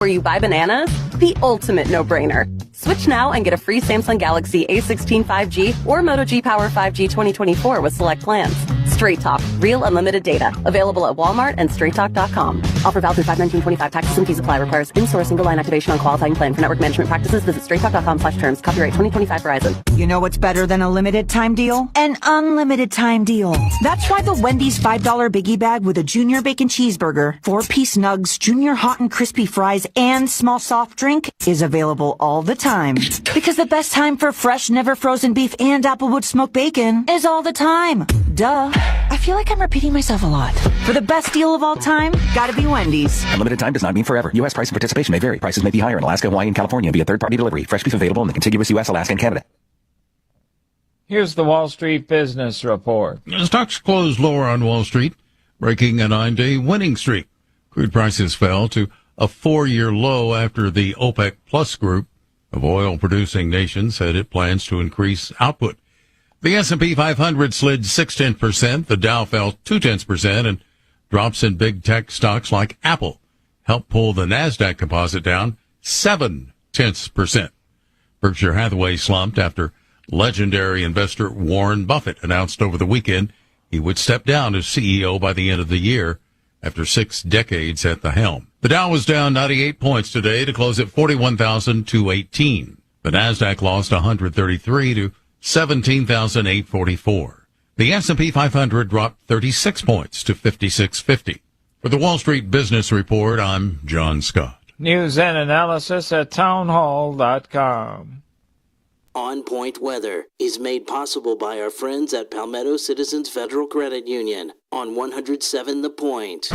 Where you buy bananas? The ultimate no-brainer. Switch now and get a free Samsung Galaxy A16 5G or Moto G Power 5G 2024 with select plans. Straight Talk, real unlimited data. Available at Walmart and StraightTalk.com. Offer valid through 5/19/25. Taxes and fees apply. Requires in-store single line activation on qualifying plan. For network management practices, visit StraightTalk.com/terms. Copyright 2025 Verizon. You know what's better than a limited time deal? An unlimited time deal. That's why the Wendy's $5 biggie bag with a junior bacon cheeseburger, 4-piece nugs, junior hot and crispy fries, and small soft drink is available all the time. Because the best time for fresh, never frozen beef and Applewood smoked bacon is all the time. Duh. I feel like I'm repeating myself a lot. For the best deal of all time, gotta be Wendy's. Unlimited time does not mean forever. U.S. price and participation may vary. Prices may be higher in Alaska, Hawaii, and California via third-party delivery. Fresh beef available in the contiguous U.S., Alaska, and Canada. Here's the Wall Street Business Report. Stocks closed lower on Wall Street, breaking a 9-day winning streak. Crude prices fell to a 4-year low after the OPEC Plus group of oil-producing nations said it plans to increase output. The S&P 500 slid 0.6%, the Dow fell 0.2%, and drops in big tech stocks like Apple helped pull the NASDAQ composite down 0.7%. Berkshire Hathaway slumped after legendary investor Warren Buffett announced over the weekend he would step down as CEO by the end of the year after 6 decades at the helm. The Dow was down 98 points today to close at 41,218. The NASDAQ lost 133 to 17,844. The S&P 500 dropped 36 points to 5650. For the Wall Street Business Report, I'm John Scott. News and analysis at townhall.com. On Point Weather is made possible by our friends at Palmetto Citizens Federal Credit Union on 107 The Point.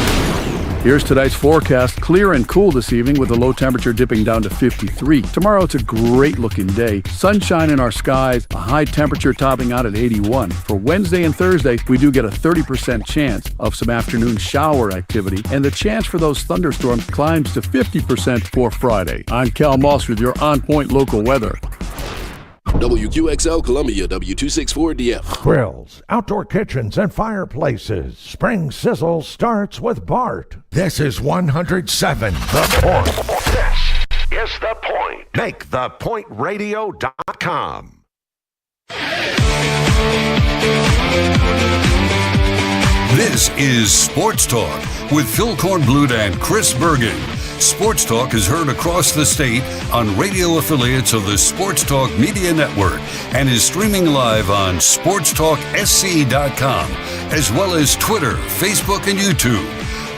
Here's tonight's forecast. Clear and cool this evening with the low temperature dipping down to 53. Tomorrow it's a great looking day. Sunshine in our skies, a high temperature topping out at 81. For Wednesday and Thursday, we do get a 30% chance of some afternoon shower activity, and the chance for those thunderstorms climbs to 50% for Friday. I'm Cal Moss with your On Point local weather. WQXL Columbia, W264DF. Grills, outdoor kitchens, and fireplaces. Spring Sizzle starts with Bart. This is 107 The Point. This is The Point. Make thepointradio.com. This is Sports Talk with Phil Kornblut and Chris Bergen. Sports Talk is heard across the state on radio affiliates of the Sports Talk Media Network and is streaming live on SportsTalkSC.com, as well as Twitter, Facebook, and YouTube.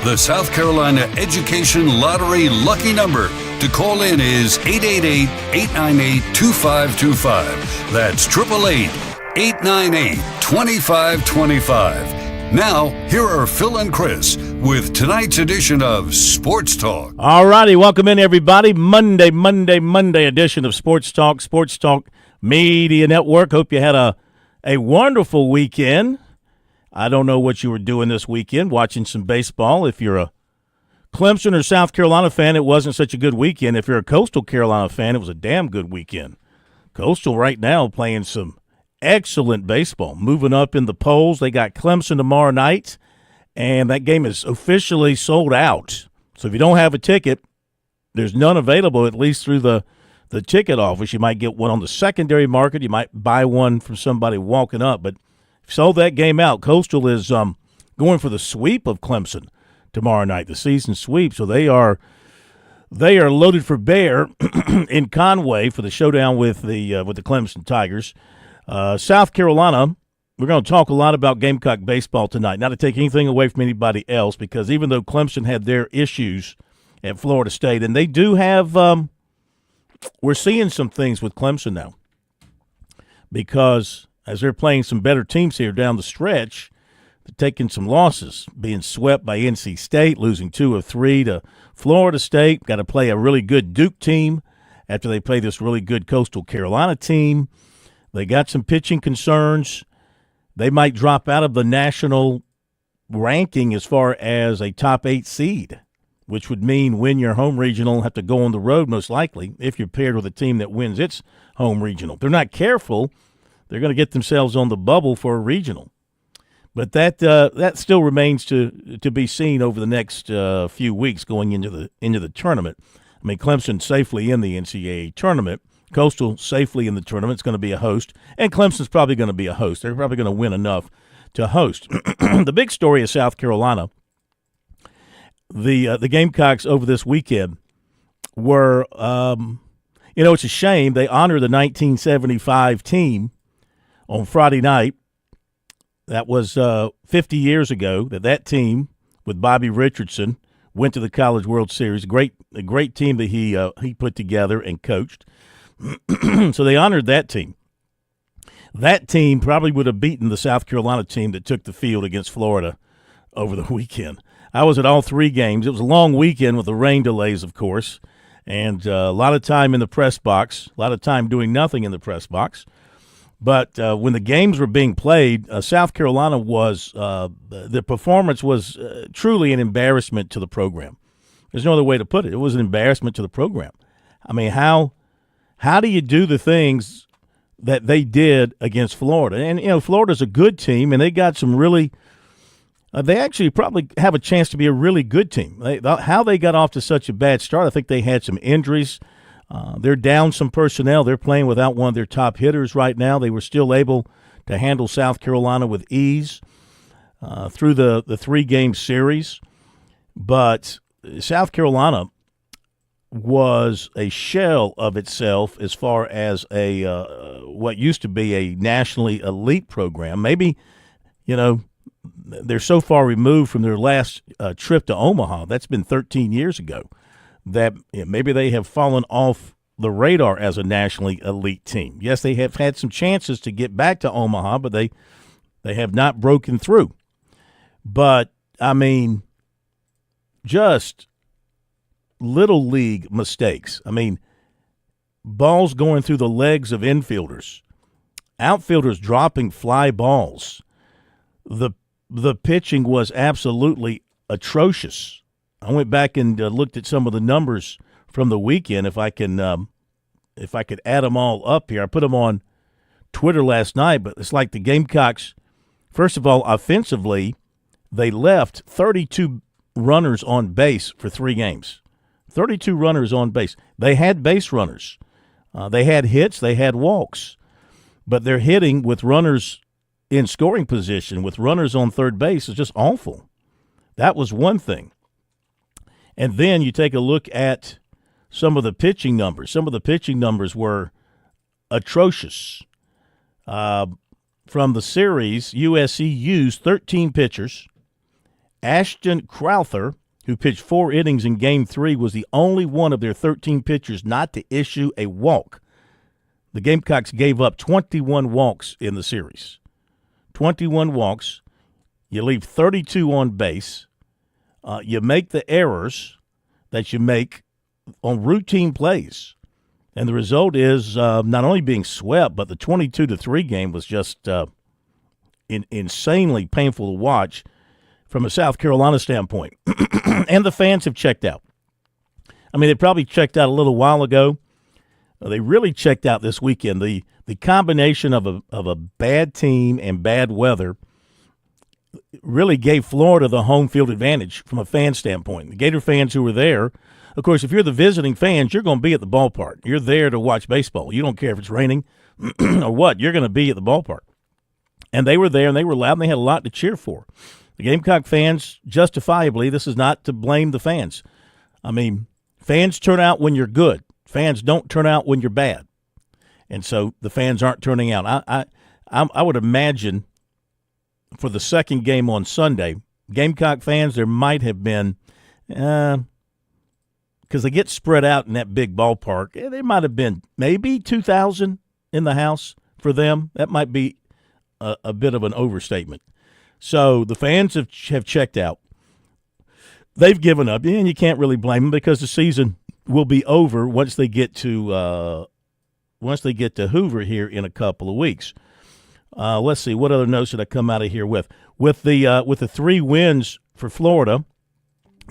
The South Carolina Education Lottery lucky number to call in is 888-898-2525. That's 888-898-2525. Now, here are Phil and Chris with tonight's edition of Sports Talk. All righty, welcome in, everybody. Monday edition of Sports Talk Media Network. Hope you had a wonderful weekend. I don't know what you were doing this weekend, watching some baseball. If you're a Clemson or South Carolina fan, it wasn't such a good weekend. If you're a Coastal Carolina fan, it was a damn good weekend. Coastal right now playing some excellent baseball, moving up in the polls. They got Clemson tomorrow night, and that game is officially sold out. So if you don't have a ticket, there's none available, at least through the ticket office. You might get one on the secondary market. You might buy one from somebody walking up. But if you sold that game out, Coastal is going for the sweep of Clemson tomorrow night, the season sweep. So they are loaded for bear in Conway for the showdown with the Clemson Tigers. South Carolina, we're going to talk a lot about Gamecock baseball tonight, not to take anything away from anybody else, because even though Clemson had their issues at Florida State, and they do have we're seeing some things with Clemson now, because as they're playing some better teams here down the stretch, they're taking some losses, being swept by NC State, losing 2 of 3 to Florida State, got to play a really good Duke team after they play this really good Coastal Carolina team. They got some pitching concerns. They might drop out of the national ranking as far as a top 8 seed, which would mean win your home regional, have to go on the road most likely if you're paired with a team that wins its home regional. If they're not careful, they're going to get themselves on the bubble for a regional. But that still remains to be seen over the next few weeks going into the tournament. I mean, Clemson safely in the NCAA tournament. Coastal safely in the tournament. It's going to be a host. And Clemson's probably going to be a host. They're probably going to win enough to host. The big story is South Carolina. The Gamecocks over this weekend were, it's a shame. They honored the 1975 team on Friday night. That was 50 years ago that team with Bobby Richardson went to the College World Series. A great team that he put together and coached. So they honored that team. That team probably would have beaten the South Carolina team that took the field against Florida over the weekend. I was at all three games. It was a long weekend with the rain delays, of course, and a lot of time in the press box, a lot of time doing nothing in the press box. But when the games were being played, South Carolina the performance was truly an embarrassment to the program. There's no other way to put it. It was an embarrassment to the program. I mean, how do you do the things that they did against Florida? And, Florida's a good team, and they got some really they actually probably have a chance to be a really good team. How they got off to such a bad start, I think they had some injuries. They're down some personnel. They're playing without one of their top hitters right now. They were still able to handle South Carolina with ease through the 3-game series. But South Carolina was a shell of itself as far as what used to be a nationally elite program. Maybe, they're so far removed from their last trip to Omaha. That's been 13 years ago. That maybe they have fallen off the radar as a nationally elite team. Yes, they have had some chances to get back to Omaha, but they have not broken through. But, I mean, just little league mistakes. I mean, balls going through the legs of infielders, outfielders dropping fly balls. The pitching was absolutely atrocious. I went back and looked at some of the numbers from the weekend. If I could add them all up here, I put them on Twitter last night. But it's like the Gamecocks. First of all, offensively, they left 32 runners on base for 3 games. 32 runners on base. They had base runners. They had hits. They had walks. But they're hitting with runners in scoring position, with runners on third base, is just awful. That was one thing. And then you take a look at some of the pitching numbers. Some of the pitching numbers were atrocious. From the series, USC used 13 pitchers. Ashton Crowther, who pitched 4 innings in Game 3, was the only one of their 13 pitchers not to issue a walk. The Gamecocks gave up 21 walks in the series. 21 walks. You leave 32 on base. You make the errors that you make on routine plays. And the result is not only being swept, but the 22-3 game was just insanely painful to watch from a South Carolina standpoint. And the fans have checked out. I mean, they probably checked out a little while ago. They really checked out this weekend. The combination of a bad team and bad weather really gave Florida the home field advantage from a fan standpoint. The Gator fans who were there, of course, if you're the visiting fans, you're going to be at the ballpark. You're there to watch baseball. You don't care if it's raining or what. You're going to be at the ballpark. And they were there, and they were loud, and they had a lot to cheer for. The Gamecock fans, justifiably, this is not to blame the fans. I mean, fans turn out when you're good. Fans don't turn out when you're bad. And so the fans aren't turning out. I would imagine for the second game on Sunday, Gamecock fans, there might have been, because they get spread out in that big ballpark, there might have been maybe 2,000 in the house for them. That might be a bit of an overstatement. So the fans have checked out. They've given up, and you can't really blame them because the season will be over once they get to Hoover here in a couple of weeks. Let's see, what other notes did I come out of here with? With the 3 wins for Florida,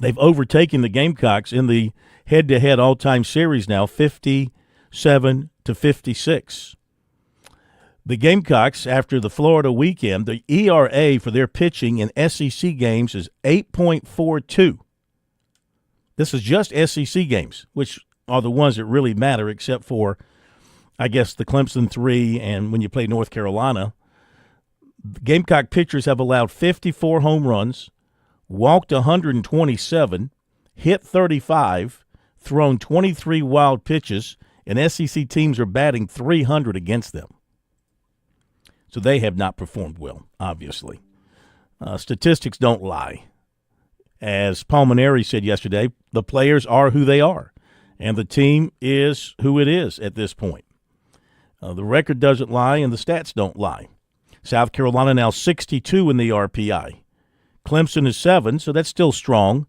they've overtaken the Gamecocks in the head-to-head all-time series now, 57-56. The Gamecocks, after the Florida weekend, the ERA for their pitching in SEC games is 8.42. This is just SEC games, which are the ones that really matter, except for, I guess, the Clemson 3 and when you play North Carolina. Gamecock pitchers have allowed 54 home runs, walked 127, hit 35, thrown 23 wild pitches, and SEC teams are batting .300 against them. So they have not performed well, obviously. Statistics don't lie. As Palmineri said yesterday, the players are who they are, and the team is who it is at this point. The record doesn't lie, and the stats don't lie. South Carolina now 62 in the RPI. Clemson is 7, so that's still strong.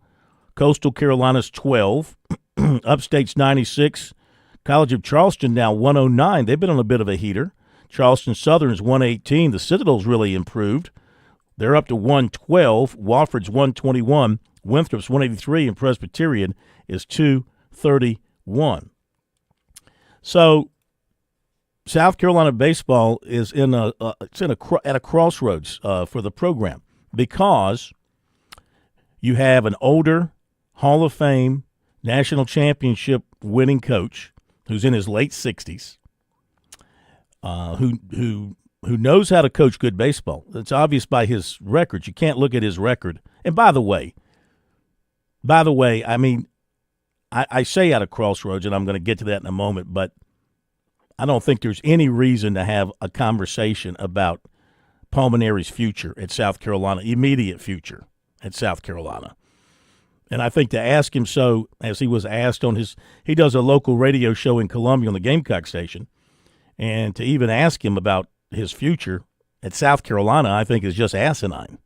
Coastal Carolina's 12. Upstate's 96. College of Charleston now 109. They've been on a bit of a heater. Charleston Southern's 118. The Citadel's really improved. They're up to 112. Wofford's 121. Winthrop's 183, and Presbyterian is 231. So South Carolina baseball is at a crossroads for the program, because you have an older Hall of Fame national championship winning coach who's in his late 60s, who knows how to coach good baseball. It's obvious by his records. You can't look at his record. And by the way, I mean, I say at a crossroads, and I'm going to get to that in a moment, but I don't think there's any reason to have a conversation about Palmineri's future at South Carolina, immediate future at South Carolina. And I think to ask him so, as he was asked on he does a local radio show in Columbia on the Gamecock station, and to even ask him about his future at South Carolina, I think is just asinine.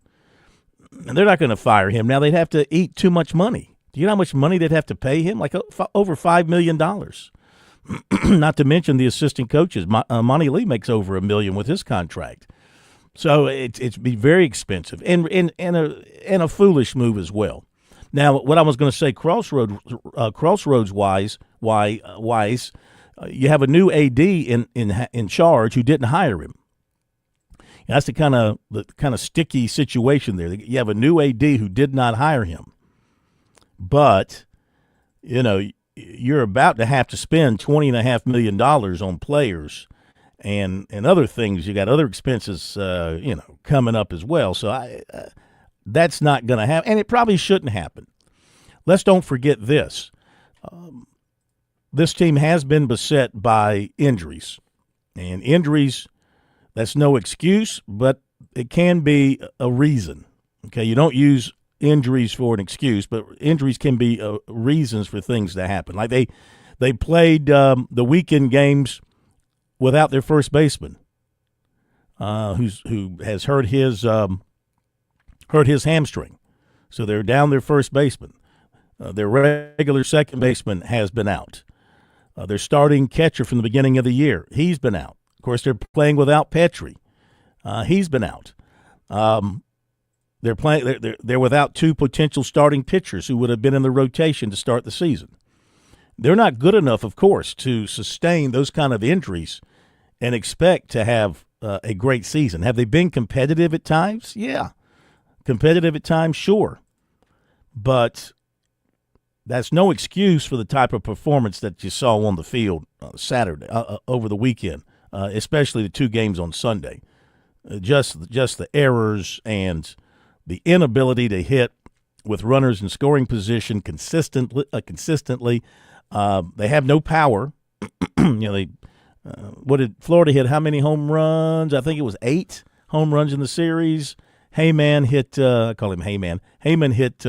And they're not going to fire him. Now, they'd have to eat too much money. Do you know how much money they'd have to pay him? Like over $5 million. Not to mention the assistant coaches. Monty Lee makes over $1 million with his contract. So it's be very expensive and a foolish move as well. Now, what I was going to say, crossroads wise, you have a new AD in charge who didn't hire him. And that's the kind of sticky situation there. You have a new AD who did not hire him, but you're about to have to spend $20.5 million on players and other things. You got other expenses, coming up as well. So that's not going to happen, and it probably shouldn't happen. Let's don't forget this. This team has been beset by injuries, and injuries, that's no excuse, but it can be a reason. Okay, you don't use injuries for an excuse, but injuries can be reasons for things to happen. Like they played the weekend games without their first baseman, who has hurt his hamstring, so they're down their first baseman. Their regular second baseman has been out. Their starting catcher from the beginning of the year, he's been out. Of course, they're playing without Petrie. He's been out. They're without two potential starting pitchers who would have been in the rotation to start the season. They're not good enough, of course, to sustain those kind of injuries and expect to have a great season. Have they been competitive at times? Yeah. Competitive at times, sure. But that's no excuse for the type of performance that you saw on the field Saturday, over the weekend, especially the two games on Sunday. Just the errors and the inability to hit with runners in scoring position consistently. They have no power. What did Florida hit? How many home runs? I think it was 8 home runs in the series. Heyman hit. I call him Heyman. Heyman hit.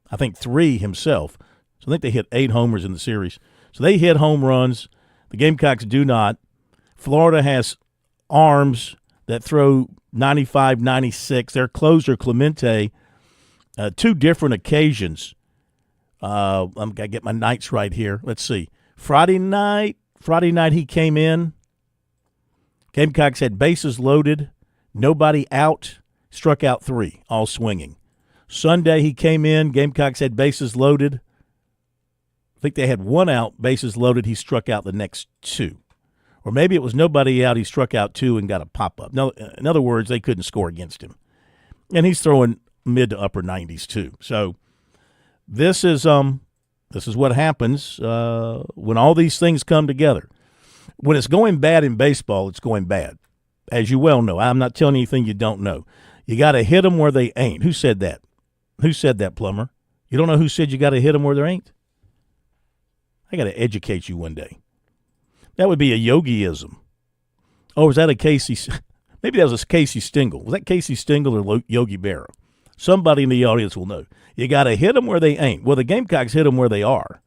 I think 3 himself. So I think they hit 8 homers in the series. So they hit home runs. The Gamecocks do not. Florida has arms that throw 95, 96. Their closer, Clemente, 2 different occasions. I'm going to get my nights right here. Let's see. Friday night he came in. Gamecocks had bases loaded, nobody out, struck out 3, all swinging. Sunday he came in, Gamecocks had bases loaded. I think they had 1 out, bases loaded. He struck out the next 2. Or maybe it was nobody out, he struck out 2 and got a pop-up. No, in other words, they couldn't score against him. And he's throwing mid to upper 90s too. So this is This is what happens when all these things come together. When it's going bad in baseball, it's going bad. As you well know, I'm not telling you anything you don't know. You got to hit them where they ain't. Who said that? Who said that, Plumber? You don't know who said you got to hit them where there ain't? I got to educate you one day. That would be a yogiism. Oh, was that a Casey? Maybe that was a Casey Stengel. Was that Casey Stengel or Yogi Berra? Somebody in the audience will know. You got to hit them where they ain't. Well, the Gamecocks hit them where they are.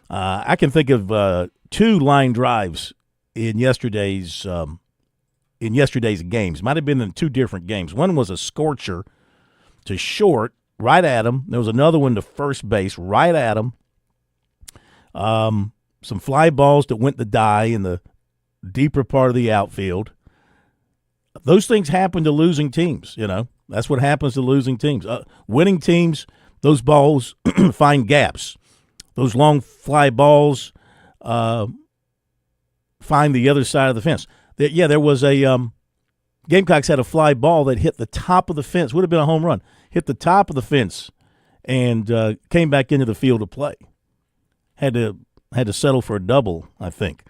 I can think of 2 line drives in yesterday's games. Might have been in 2 different games. One was a scorcher to short, right at him. There was another one to first base, right at him. Some fly balls that went to die in the deeper part of the outfield. Those things happen to losing teams, you know. That's what happens to losing teams. Winning teams, those balls find gaps. Those long fly balls find the other side of the fence. There was a Gamecocks had a fly ball that hit the top of the fence. Would have been a home run. Hit the top of the fence and came back into the field of play. Had to settle for a double, I think.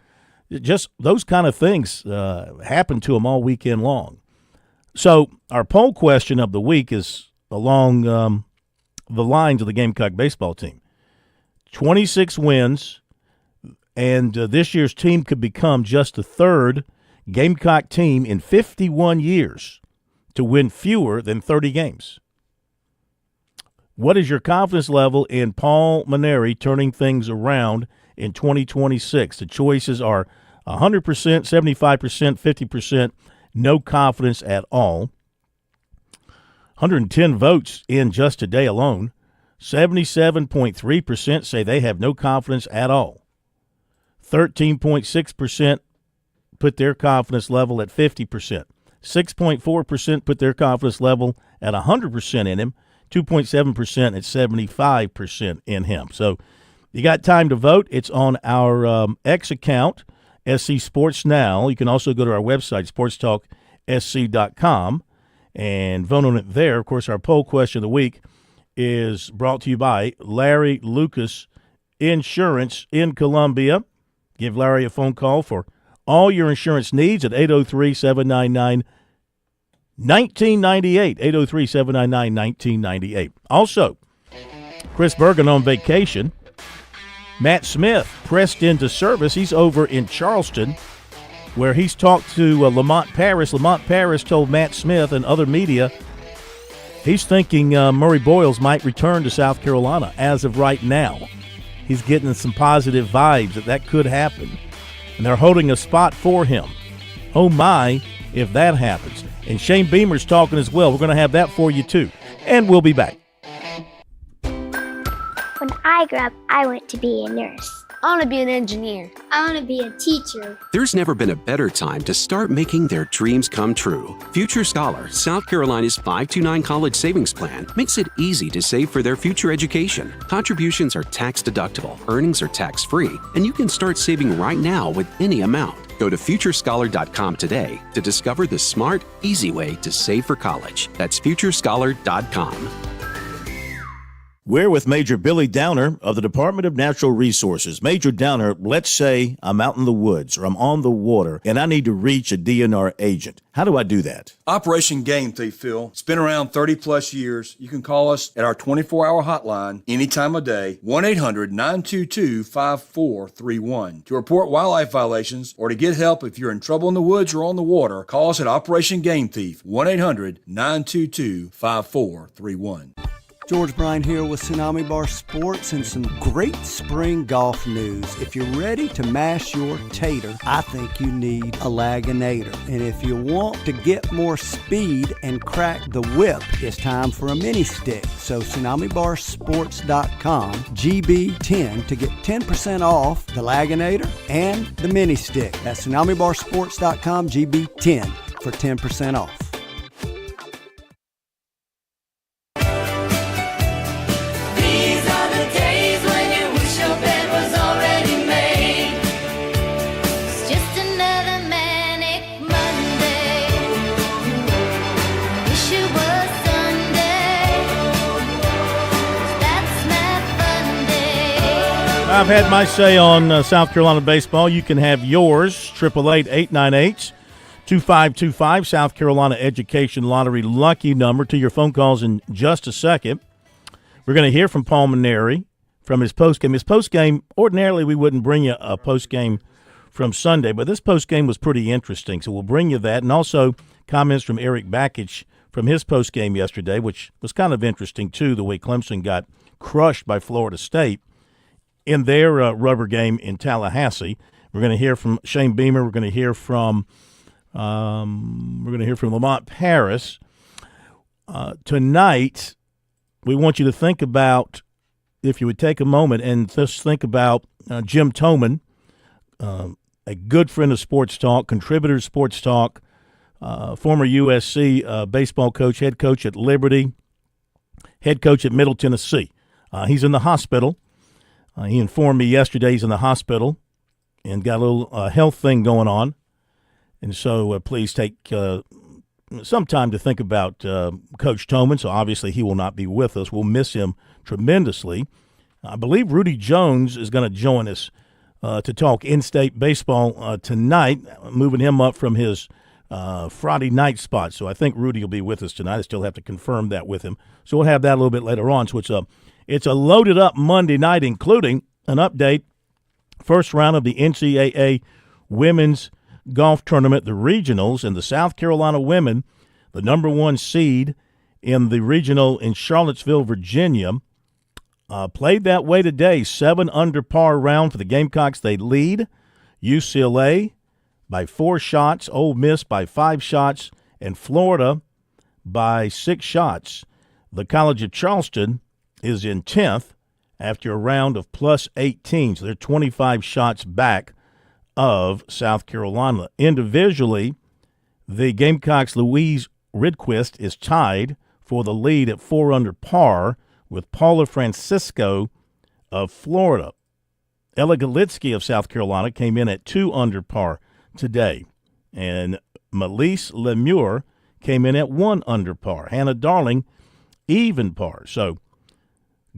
Just those kind of things happened to them all weekend long. So our poll question of the week is along the lines of the Gamecock baseball team. 26 wins, and this year's team could become just the 3rd Gamecock team in 51 years to win fewer than 30 games. What is your confidence level in Paul Mainieri turning things around in 2026? The choices are 100%, 75%, 50%, no confidence at all. 110 votes in just today alone. 77.3% say they have no confidence at all. 13.6% put their confidence level at 50%. 6.4% put their confidence level at 100% in him. 2.7% at 75% in him. So you got time to vote. It's on our X account, SC Sports Now. You can also go to our website, SportsTalkSC.com, and vote on it there. Of course, our poll question of the week is brought to you by Larry Lucas Insurance in Columbia. Give Larry a phone call for all your insurance needs at 803-799-1998. 803-799-1998. Also, Chris Bergen on vacation. Matt Smith pressed into service. He's over in Charleston, where he's talked to Lamont Paris. Lamont Paris told Matt Smith and other media he's thinking Murray Boyles might return to South Carolina as of right now. He's getting some positive vibes that could happen, and they're holding a spot for him. Oh, my, if that happens. And Shane Beamer's talking as well. We're going to have that for you, too. And we'll be back. When I grew up, I want to be a nurse. I want to be an engineer. I want to be a teacher. There's never been a better time to start making their dreams come true. Future Scholar, South Carolina's 529 college savings plan, makes it easy to save for their future education. Contributions are tax deductible, earnings are tax-free, and you can start saving right now with any amount. Go to futurescholar.com today to discover the smart, easy way to save for college. That's futurescholar.com. We're with Major Billy Downer of the Department of Natural Resources. Major Downer, let's say I'm out in the woods or I'm on the water and I need to reach a DNR agent. How do I do that? Operation Game Thief, Phil. It's been around 30-plus years. You can call us at our 24-hour hotline any time of day, 1-800-922-5431. To report wildlife violations or to get help if you're in trouble in the woods or on the water, call us at Operation Game Thief, 1-800-922-5431. George Bryan here with Tsunami Bar Sports and some great spring golf news. If you're ready to mash your tater, I think you need a Laginator. And if you want to get more speed and crack the whip, it's time for a mini stick. So TsunamiBarSports.com, GB10 to get 10% off the Laginator and the mini stick. That's TsunamiBarSports.com, GB10 for 10% off. I've had my say on South Carolina baseball. You can have yours, 888-898-2525, South Carolina Education Lottery lucky number, to your phone calls in just a second. We're going to hear from Paul Maneri from his postgame. His postgame, ordinarily we wouldn't bring you a postgame from Sunday, but this postgame was pretty interesting, so we'll bring you that. And also comments from Eric Bakich from his postgame yesterday, which was kind of interesting, too, the way Clemson got crushed by Florida State in their rubber game in Tallahassee. We're going to hear from Shane Beamer. We're going to hear from Lamont Paris. Tonight, we want you to think about, if you would take a moment and just think about Jim Toman, a good friend of Sports Talk, contributor to Sports Talk, former USC baseball coach, head coach at Liberty, head coach at Middle Tennessee. He's in the hospital. He informed me yesterday he's in the hospital and got a little health thing going on. And so please take some time to think about Coach Toman. So obviously he will not be with us. We'll miss him tremendously. I believe Rudy Jones is going to join us to talk in-state baseball tonight, moving him up from his Friday night spot. So I think Rudy will be with us tonight. I still have to confirm that with him. So we'll have that a little bit later on. So it's a loaded-up Monday night, including an update, first round of the NCAA Women's Golf Tournament, the regionals, and the South Carolina women, the number one seed in the regional in Charlottesville, Virginia, played that way today. 7 under par round for the Gamecocks. They lead UCLA by 4 shots, Ole Miss by 5 shots, and Florida by 6 shots. The College of Charleston is in 10th after a round of plus 18, so they're 25 shots back of South Carolina. Individually, the Gamecocks' Louise Ridquist is tied for the lead at 4 under par with Paula Francisco of Florida. Ella Galitsky of South Carolina came in at 2 under par today, and Melise Lemure came in at 1 under par. Hannah Darling, even par. So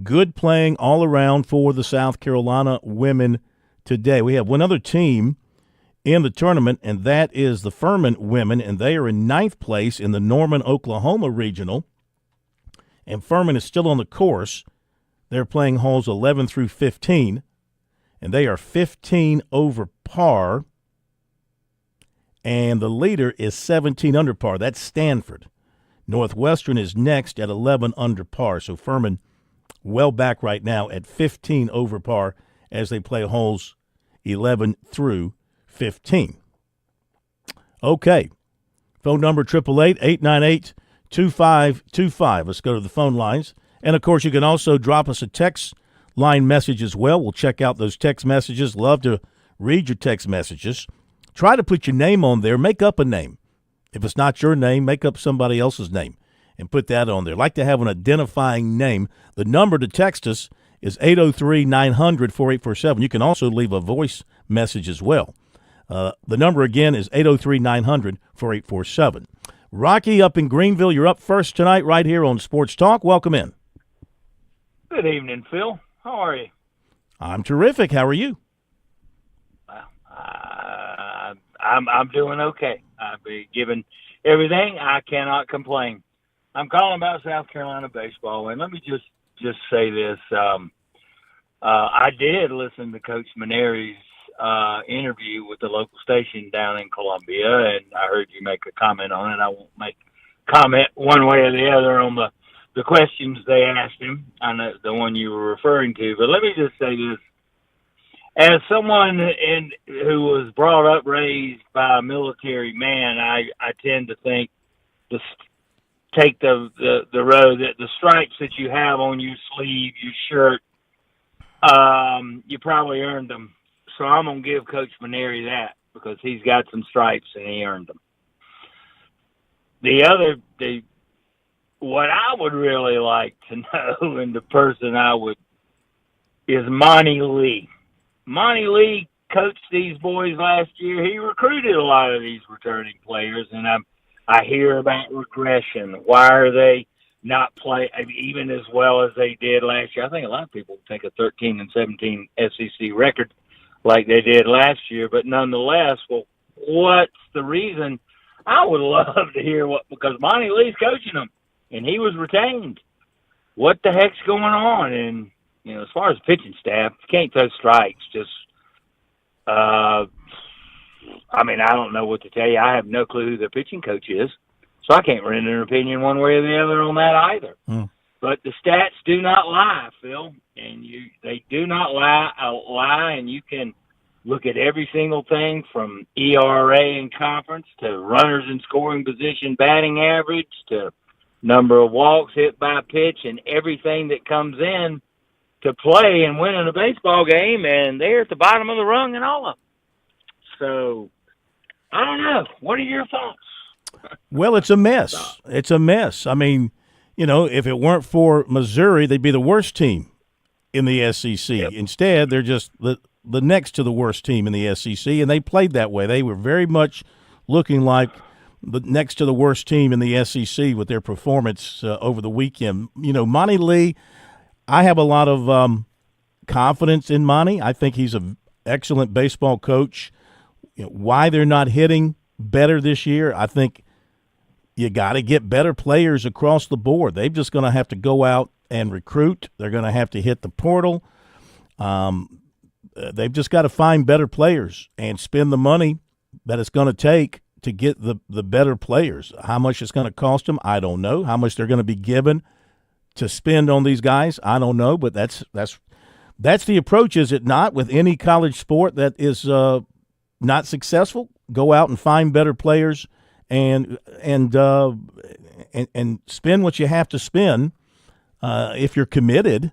good playing all around for the South Carolina women today. We have one other team in the tournament, and that is the Furman women, and they are in 9th place in the Norman, Oklahoma regional. And Furman is still on the course. They're playing holes 11 through 15, and they are 15 over par. And the leader is 17 under par. That's Stanford. Northwestern is next at 11 under par. So Furman well back right now at 15 over par as they play holes 11 through 15. Okay. Phone number 888-898-2525. Let's go to the phone lines. And, of course, you can also drop us a text line message as well. We'll check out those text messages. Love to read your text messages. Try to put your name on there. Make up a name. If it's not your name, make up somebody else's name and put that on there. Like to have an identifying name. The number to text us is 803-900-4847. You can also leave a voice message as well. The number again is 803-900-4847. Rocky up in Greenville, you're up first tonight right here on Sports Talk. Welcome in. Good evening, Phil. How are you? I'm terrific. How are you? I'm doing okay. I've been given everything. I cannot complain. I'm calling about South Carolina baseball, and let me just say this. I did listen to Coach Maneri's interview with the local station down in Columbia, and I heard you make a comment on it. I won't make comment one way or the other on the questions they asked him. I know the one you were referring to, but let me just say this. As someone who was brought up, raised by a military man, I tend to think take the road that the stripes that you have on your sleeve, your shirt, you probably earned them. So I'm going to give Coach Maneri that because he's got some stripes and he earned them. What I would really like to know, and the person is Monty Lee. Monty Lee coached these boys last year. He recruited a lot of these returning players, and I hear about regression. Why are they not play even as well as they did last year. I think a lot of people think a 13-17 SEC record like they did last year, but nonetheless, well, what's the reason? I would love to hear because Monty Lee's coaching them, and he was retained. What the heck's going on? And, as far as pitching staff, you can't throw strikes. Just, I don't know what to tell you. I have no clue who their pitching coach is, so I can't render an opinion one way or the other on that either. But the stats do not lie, Phil, and they do not lie, and you can look at every single thing from ERA in conference to runners in scoring position, batting average to number of walks hit by pitch, and everything that comes in to play and winning a baseball game, and they're at the bottom of the rung in all of them. So, I don't know. What are your thoughts? Well, it's a mess. It's a mess. I mean, if it weren't for Missouri, they'd be the worst team in the SEC. Yep. Instead, they're just the next to the worst team in the SEC, and they played that way. They were very much looking like the next to the worst team in the SEC with their performance over the weekend. Monty Lee, I have a lot of confidence in Monty. I think he's an excellent baseball coach. Why they're not hitting better this year, I think you got to get better players across the board. They're just going to have to go out and recruit. They're going to have to hit the portal. They've just got to find better players and spend the money that it's going to take to get the better players. How much it's going to cost them, I don't know. How much they're going to be given to spend on these guys, I don't know. But that's the approach, is it not? With any college sport that is not successful, go out and find better players and spend what you have to spend. If you're committed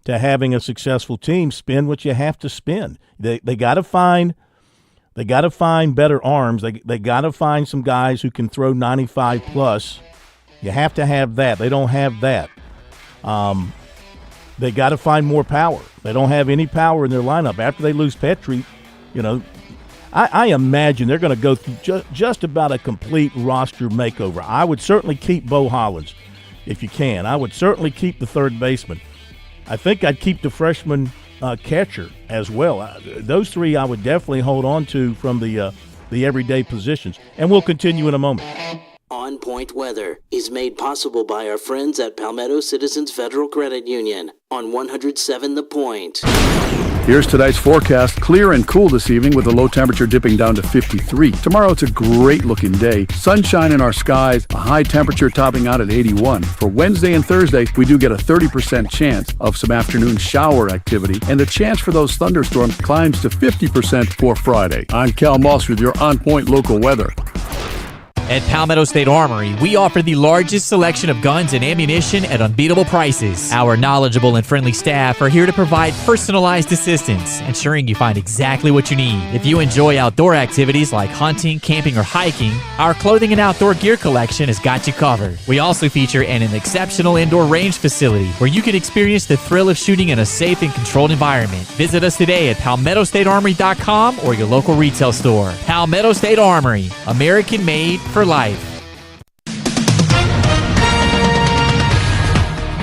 to having a successful team, spend what you have to spend. They got to find better arms. They got to find some guys who can throw 95 plus. You have to have that. They don't have that. They got to find more power. They don't have any power in their lineup. After they lose Petrie, I imagine they're going to go through just about a complete roster makeover. I would certainly keep Bo Hollins if you can. I would certainly keep the third baseman. I think I'd keep the freshman catcher as well. Those three I would definitely hold on to from the everyday positions. And we'll continue in a moment. On Point Weather is made possible by our friends at Palmetto Citizens Federal Credit Union on 107 The Point. Here's tonight's forecast. Clear and cool this evening with the low temperature dipping down to 53. Tomorrow it's a great looking day. Sunshine in our skies, a high temperature topping out at 81. For Wednesday and Thursday, we do get a 30% chance of some afternoon shower activity, and the chance for those thunderstorms climbs to 50% for Friday. I'm Cal Moss with your On Point local weather. At Palmetto State Armory, we offer the largest selection of guns and ammunition at unbeatable prices. Our knowledgeable and friendly staff are here to provide personalized assistance, ensuring you find exactly what you need. If you enjoy outdoor activities like hunting, camping, or hiking, our clothing and outdoor gear collection has got you covered. We also feature an exceptional indoor range facility where you can experience the thrill of shooting in a safe and controlled environment. Visit us today at PalmettoStateArmory.com or your local retail store. Palmetto State Armory, American-made for life.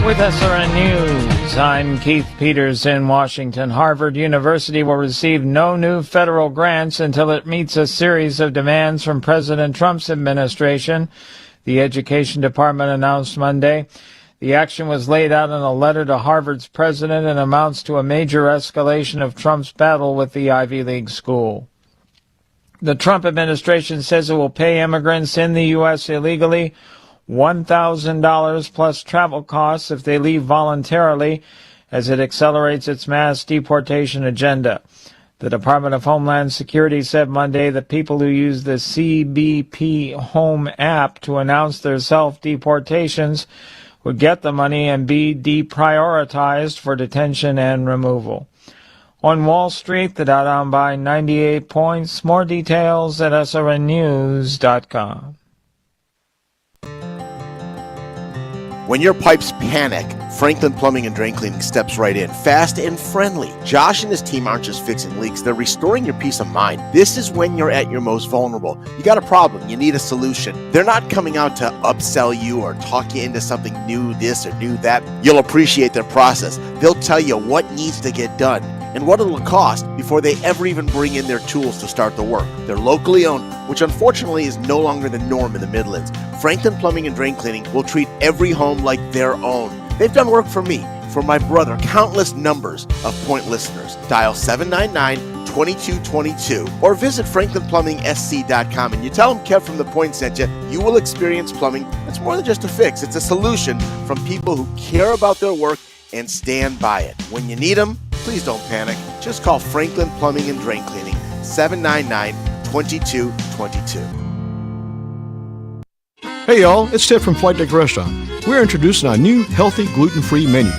With SRN News, I'm Keith Peters in Washington. Harvard University will receive no new federal grants until it meets a series of demands from President Trump's administration, the Education Department announced Monday. The action was laid out in a letter to Harvard's president and amounts to a major escalation of Trump's battle with the Ivy League school. The Trump administration says it will pay immigrants in the U.S. illegally $1,000 plus travel costs if they leave voluntarily as it accelerates its mass deportation agenda. The Department of Homeland Security said Monday that people who use the CBP Home app to announce their self-deportations would get the money and be deprioritized for detention and removal. On Wall Street, the Dow down by 98 points. More details at srnnews.com. When your pipes panic, Franklin Plumbing and Drain Cleaning steps right in, fast and friendly. Josh and his team aren't just fixing leaks, they're restoring your peace of mind. This is when you're at your most vulnerable. You got a problem, you need a solution. They're not coming out to upsell you or talk you into something new this or new that. You'll appreciate their process. They'll tell you what needs to get done and what it'll cost before they ever even bring in their tools to start the work. They're locally owned, which unfortunately is no longer the norm in the Midlands. Franklin Plumbing and Drain Cleaning will treat every home like their own. They've done work for me, for my brother, countless numbers of Point listeners. Dial 799-2222 or visit franklinplumbing.sc.com and you tell them Kev from The Point sent you. You will experience plumbing that's more than just a fix. It's a solution from people who care about their work and stand by it. When you need them, please don't panic. Just call Franklin Plumbing and Drain Cleaning, 799-2222. Hey y'all, it's Ted from Flight Deck Restaurant. We're introducing our new healthy gluten-free menu.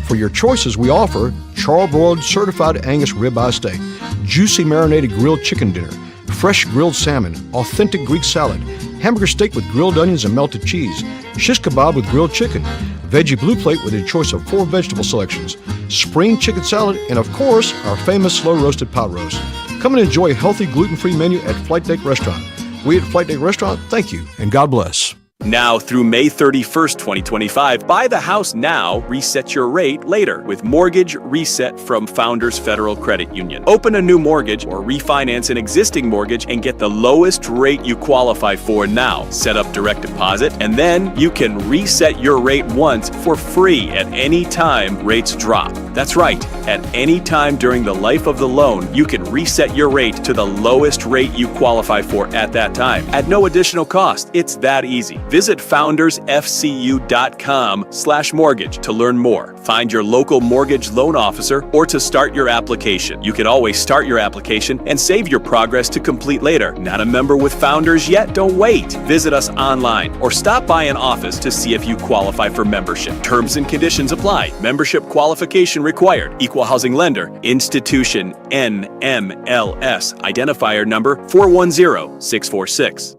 For your choices, we offer charbroiled certified Angus ribeye steak, juicy marinated grilled chicken dinner, fresh grilled salmon, authentic Greek salad, hamburger steak with grilled onions and melted cheese, shish kebab with grilled chicken, veggie blue plate with a choice of 4 vegetable selections, spring chicken salad, and of course, our famous slow-roasted pot roast. Come and enjoy a healthy gluten-free menu at Flight Deck Restaurant. We at Flight Deck Restaurant thank you, and God bless. Now through May 31st, 2025, buy the house now, reset your rate later with Mortgage Reset from Founders Federal Credit Union. Open a new mortgage or refinance an existing mortgage and get the lowest rate you qualify for now. Set up direct deposit and then you can reset your rate once for free at any time rates drop. That's right, at any time during the life of the loan, you can reset your rate to the lowest rate you qualify for at that time at no additional cost. It's that easy. Visit foundersfcu.com/mortgage to learn more. Find your local mortgage loan officer or to start your application. You can always start your application and save your progress to complete later. Not a member with Founders yet? Don't wait. Visit us online or stop by an office to see if you qualify for membership. Terms and conditions apply. Membership qualification required. Equal housing lender. Institution NMLS. Identifier number 410646.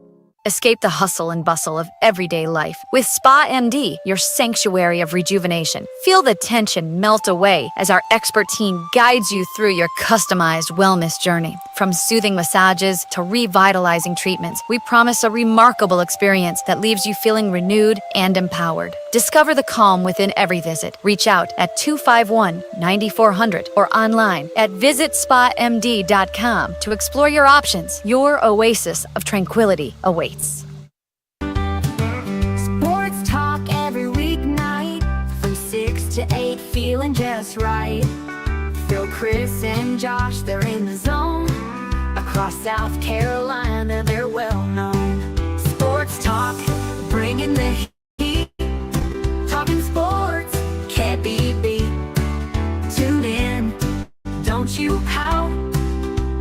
Escape the hustle and bustle of everyday life with Spa MD, your sanctuary of rejuvenation. Feel the tension melt away as our expert team guides you through your customized wellness journey. From soothing massages to revitalizing treatments, we promise a remarkable experience that leaves you feeling renewed and empowered. Discover the calm within every visit. Reach out at 251-9400 or online at visitspamd.com to explore your options. Your oasis of tranquility awaits. Sports talk every weeknight from 6 to 8, feeling just right. Phil, Chris, and Josh, they're in the zone. Across South Carolina, they're well known. Sports talk, bringing the heat. Talking sports, can't be beat. Tune in, don't you pout.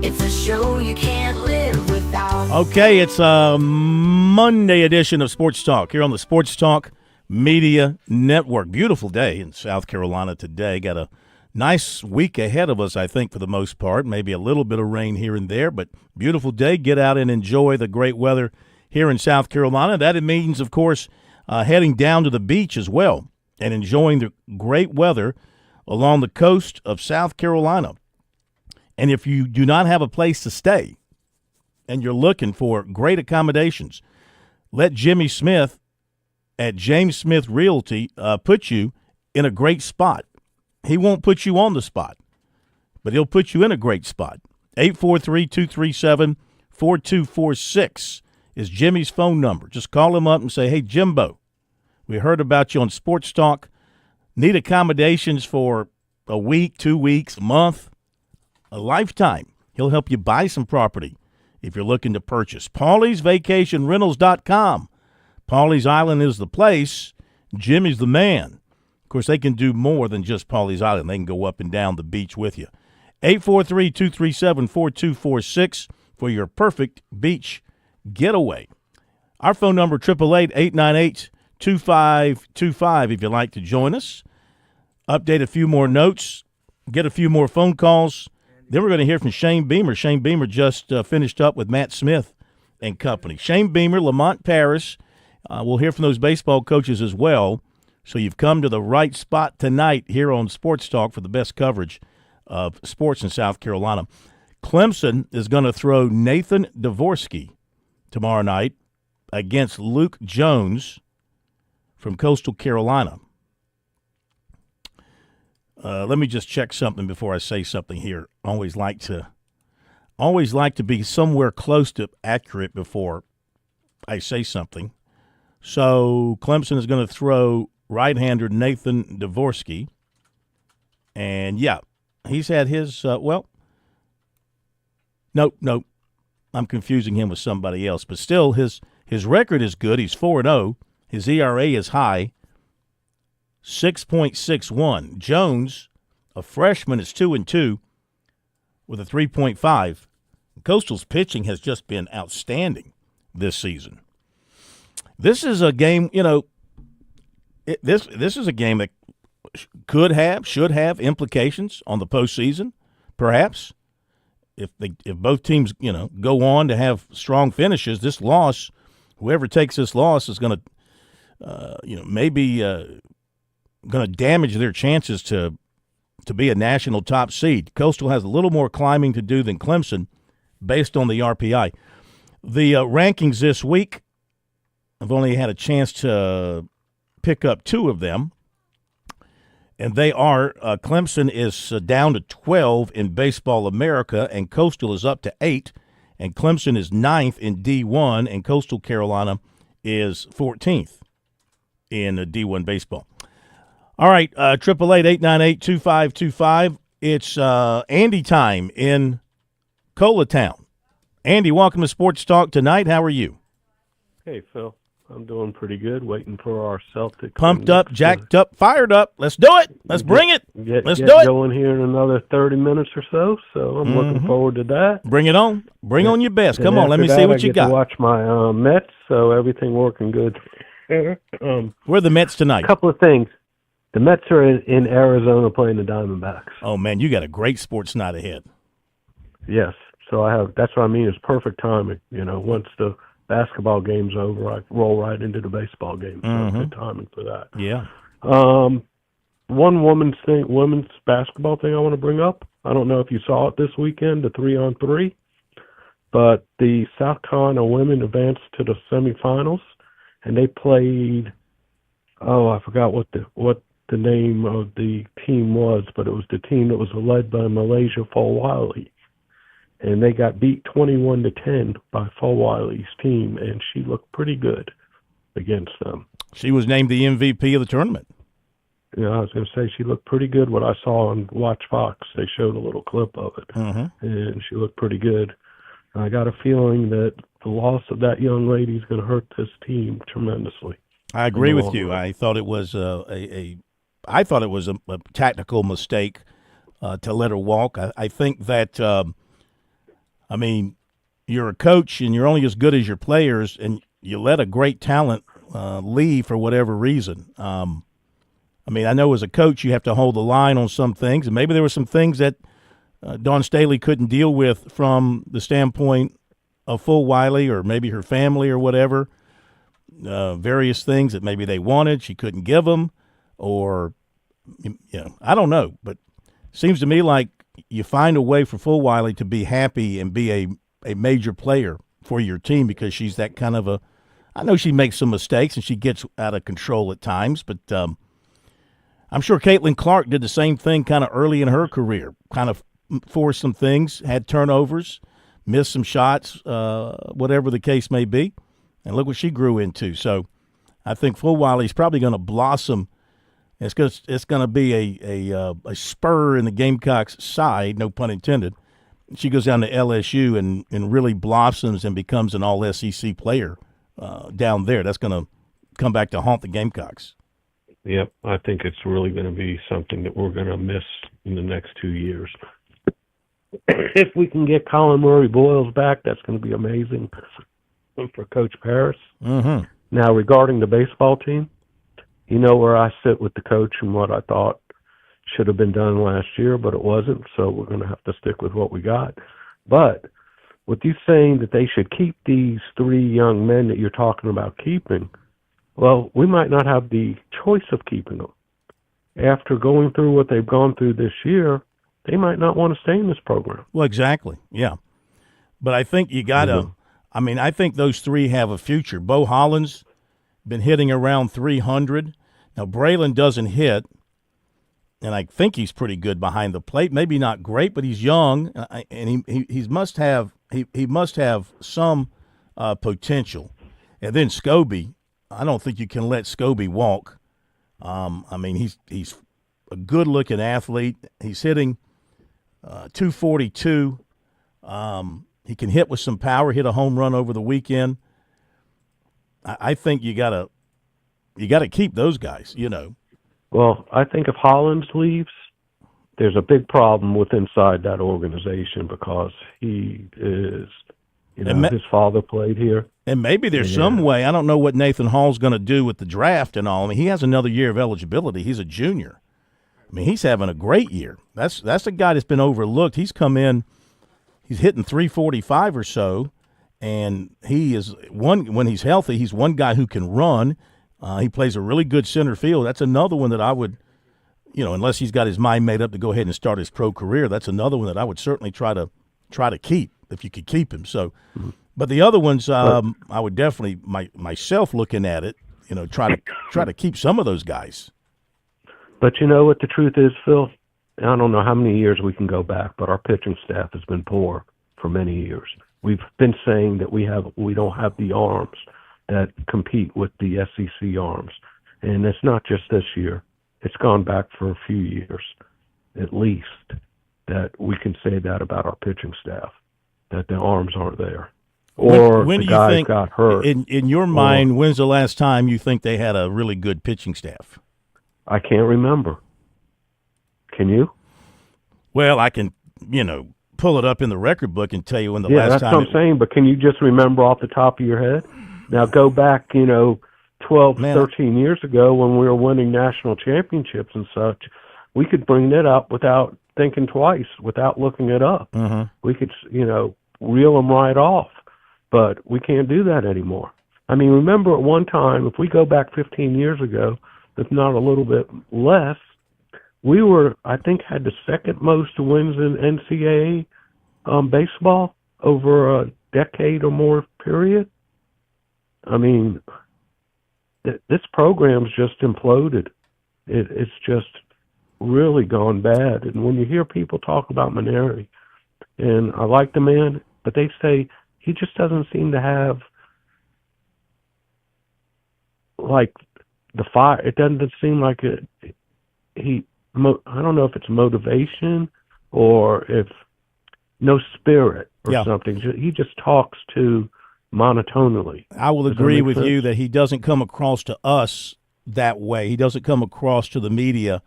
It's a show you can't live without. Okay, it's a Monday edition of Sports Talk here on the Sports Talk Media Network. Beautiful day in South Carolina today. Got a nice week ahead of us, I think, for the most part. Maybe a little bit of rain here and there, but beautiful day. Get out and enjoy the great weather here in South Carolina. That it means, of course, heading down to the beach as well and enjoying the great weather along the coast of South Carolina. And if you do not have a place to stay and you're looking for great accommodations, let Jimmy Smith at James Smith Realty put you in a great spot. He won't put you on the spot, but he'll put you in a great spot. 843-237-4246 is Jimmy's phone number. Just call him up and say, hey, Jimbo, we heard about you on Sports Talk. Need accommodations for a week, 2 weeks, a month, a lifetime. He'll help you buy some property if you're looking to purchase. Paulie'sVacationRentals.com. Pawleys Island is the place. Jimmy's the man. Of course, they can do more than just Pawleys Island. They can go up and down the beach with you. 843-237-4246 for your perfect beach getaway. Our phone number, 888-898-2525 if you'd like to join us. Update a few more notes, get a few more phone calls. Then we're going to hear from Shane Beamer. Shane Beamer just finished up with Matt Smith and company. Shane Beamer, Lamont Paris. We'll hear from those baseball coaches as well So you've come to the right spot tonight here on Sports Talk for the best coverage of sports in South Carolina. Clemson is going to throw Nathan Dvorsky tomorrow night against Luke Jones from Coastal Carolina. Let me just check something before I say something here. Always like to be somewhere close to accurate before I say something. So Clemson is going to throw right-hander Nathan Dvorsky. And, yeah, he's had his no, I'm confusing him with somebody else. But still, his record is good. He's 4-0. His ERA is high, 6.61. Jones, a freshman, is 2-2 with a 3.5. Coastal's pitching has just been outstanding this season. This is a game, this is a game that should have implications on the postseason, perhaps. If both teams, go on to have strong finishes, this loss, whoever takes this loss is going to, maybe going to damage their chances to be a national top seed. Coastal has a little more climbing to do than Clemson based on the RPI. The rankings this week, I've only had a chance to pick up 2 of them, and they are Clemson is down to 12 in Baseball America, and Coastal is up to 8, and Clemson is 9th in D1, and Coastal Carolina is 14th in D1 baseball. All right, 888-898-2525. It's Andy time in Colatown. Andy, welcome to Sports Talk tonight. How are you? Hey, Phil. I'm doing pretty good, waiting for our Celtics. Pumped up, jacked up, fired up. Let's do it. Let's bring it. Let's do it. Going here in another 30 minutes or so I'm looking forward to that. Bring it on. Bring on your best. Come on, let me see what you got. I get to watch my Mets, so everything working good. Where are the Mets tonight? A couple of things. The Mets are in Arizona playing the Diamondbacks. Oh, man, you got a great sports night ahead. Yes. So that's what I mean. It's perfect timing. Once the basketball game's over, I roll right into the baseball game. So good timing for that. Yeah. One women's basketball thing I want to bring up. I don't know if you saw it this weekend, the 3-on-3, but the South Carolina women advanced to the semifinals, and they played. Oh, I forgot what the name of the team was, but it was the team that was led by Malaysia Fulwiley. And they got beat 21-10 by Fulwiley's team, and she looked pretty good against them. She was named the MVP of the tournament. Yeah, I was going to say she looked pretty good. What I saw on Watch Fox, they showed a little clip of it, and she looked pretty good. I got a feeling that the loss of that young lady is going to hurt this team tremendously. I agree with you. I thought it was a tactical mistake to let her walk. I think that. You're a coach and you're only as good as your players, and you let a great talent leave for whatever reason. I know as a coach you have to hold the line on some things, and maybe there were some things that Dawn Staley couldn't deal with from the standpoint of Fulwiley or maybe her family or whatever. Various things that maybe they wanted, she couldn't give them, or I don't know. But it seems to me like you find a way for Fulwiley to be happy and be a major player for your team, because she's that kind of a – I know she makes some mistakes and she gets out of control at times, but I'm sure Caitlin Clark did the same thing kind of early in her career, kind of forced some things, had turnovers, missed some shots, whatever the case may be, and look what she grew into. So I think Fulwiley's probably going to blossom. It's going to be a spur in the Gamecocks' side, no pun intended. She goes down to LSU and really blossoms and becomes an all-SEC player down there. That's going to come back to haunt the Gamecocks. Yep, I think it's really going to be something that we're going to miss in the next 2 years. If we can get Colin Murray-Boyles back, that's going to be amazing for Coach Paris. Mm-hmm. Now, regarding the baseball team, you know where I sit with the coach and what I thought should have been done last year, but it wasn't, so we're going to have to stick with what we got. But with you saying that they should keep these 3 young men that you're talking about keeping, Well, we might not have the choice of keeping them. After going through what they've gone through this year, they might not want to stay in this program. Well, exactly, yeah. But I think you got to I mean, I think those three have a future. Bo Holland's been hitting around 300. Now, Braylon doesn't hit, and I think he's pretty good behind the plate. Maybe not great, but he's young, and he must have some potential. And then Scobie, I don't think you can let Scobie walk. I mean, he's a good-looking athlete. He's hitting 242. He can hit with some power, hit a home run over the weekend. I think you gotta keep those guys, you know. Well, I think if Hollins leaves, there's a big problem with inside that organization because he is, his father played here. And maybe there's some way. I don't know what Nathan Hall's going to do with the draft and all. I mean, he has another year of eligibility. He's a junior. I mean, he's having a great year. That's a guy that's been overlooked. He's come in. He's hitting 345 or so, and he is when he's healthy, he's one guy who can run. He plays a really good center field. That's another one that I would, unless he's got his mind made up to go ahead and start his pro career, that's another one that I would certainly try to keep if you could keep him. So, but the other ones, I would definitely myself looking at it, try to keep some of those guys. But you know what the truth is, Phil? I don't know how many years we can go back, but our pitching staff has been poor for many years. We've been saying that we don't have the arms that compete with the SEC arms. And it's not just this year. It's gone back for a few years, at least, that we can say that about our pitching staff, that the arms aren't there. Or when the do you guys think, got hurt. In your mind, when's the last time you think they had a really good pitching staff? I can't remember. Can you? Well, I can, pull it up in the record book and tell you when the last time. Yeah, that's what I'm saying, but can you just remember off the top of your head? Now go back, 12, 13 years ago when we were winning national championships and such, we could bring that up without thinking twice, without looking it up. Mm-hmm. We could, reel them right off, but we can't do that anymore. I mean, remember at one time, if we go back 15 years ago, if not a little bit less, we were, I think, had the second most wins in NCAA baseball over a decade or more period. I mean, this program's just imploded. It's just really gone bad. And when you hear people talk about Maneri, and I like the man, but they say he just doesn't seem to have, like, the fire. It doesn't seem like I don't know if it's motivation or if no spirit or something. He just talks too monotonally. I will agree with you that he doesn't come across to us that way. He doesn't come across to the media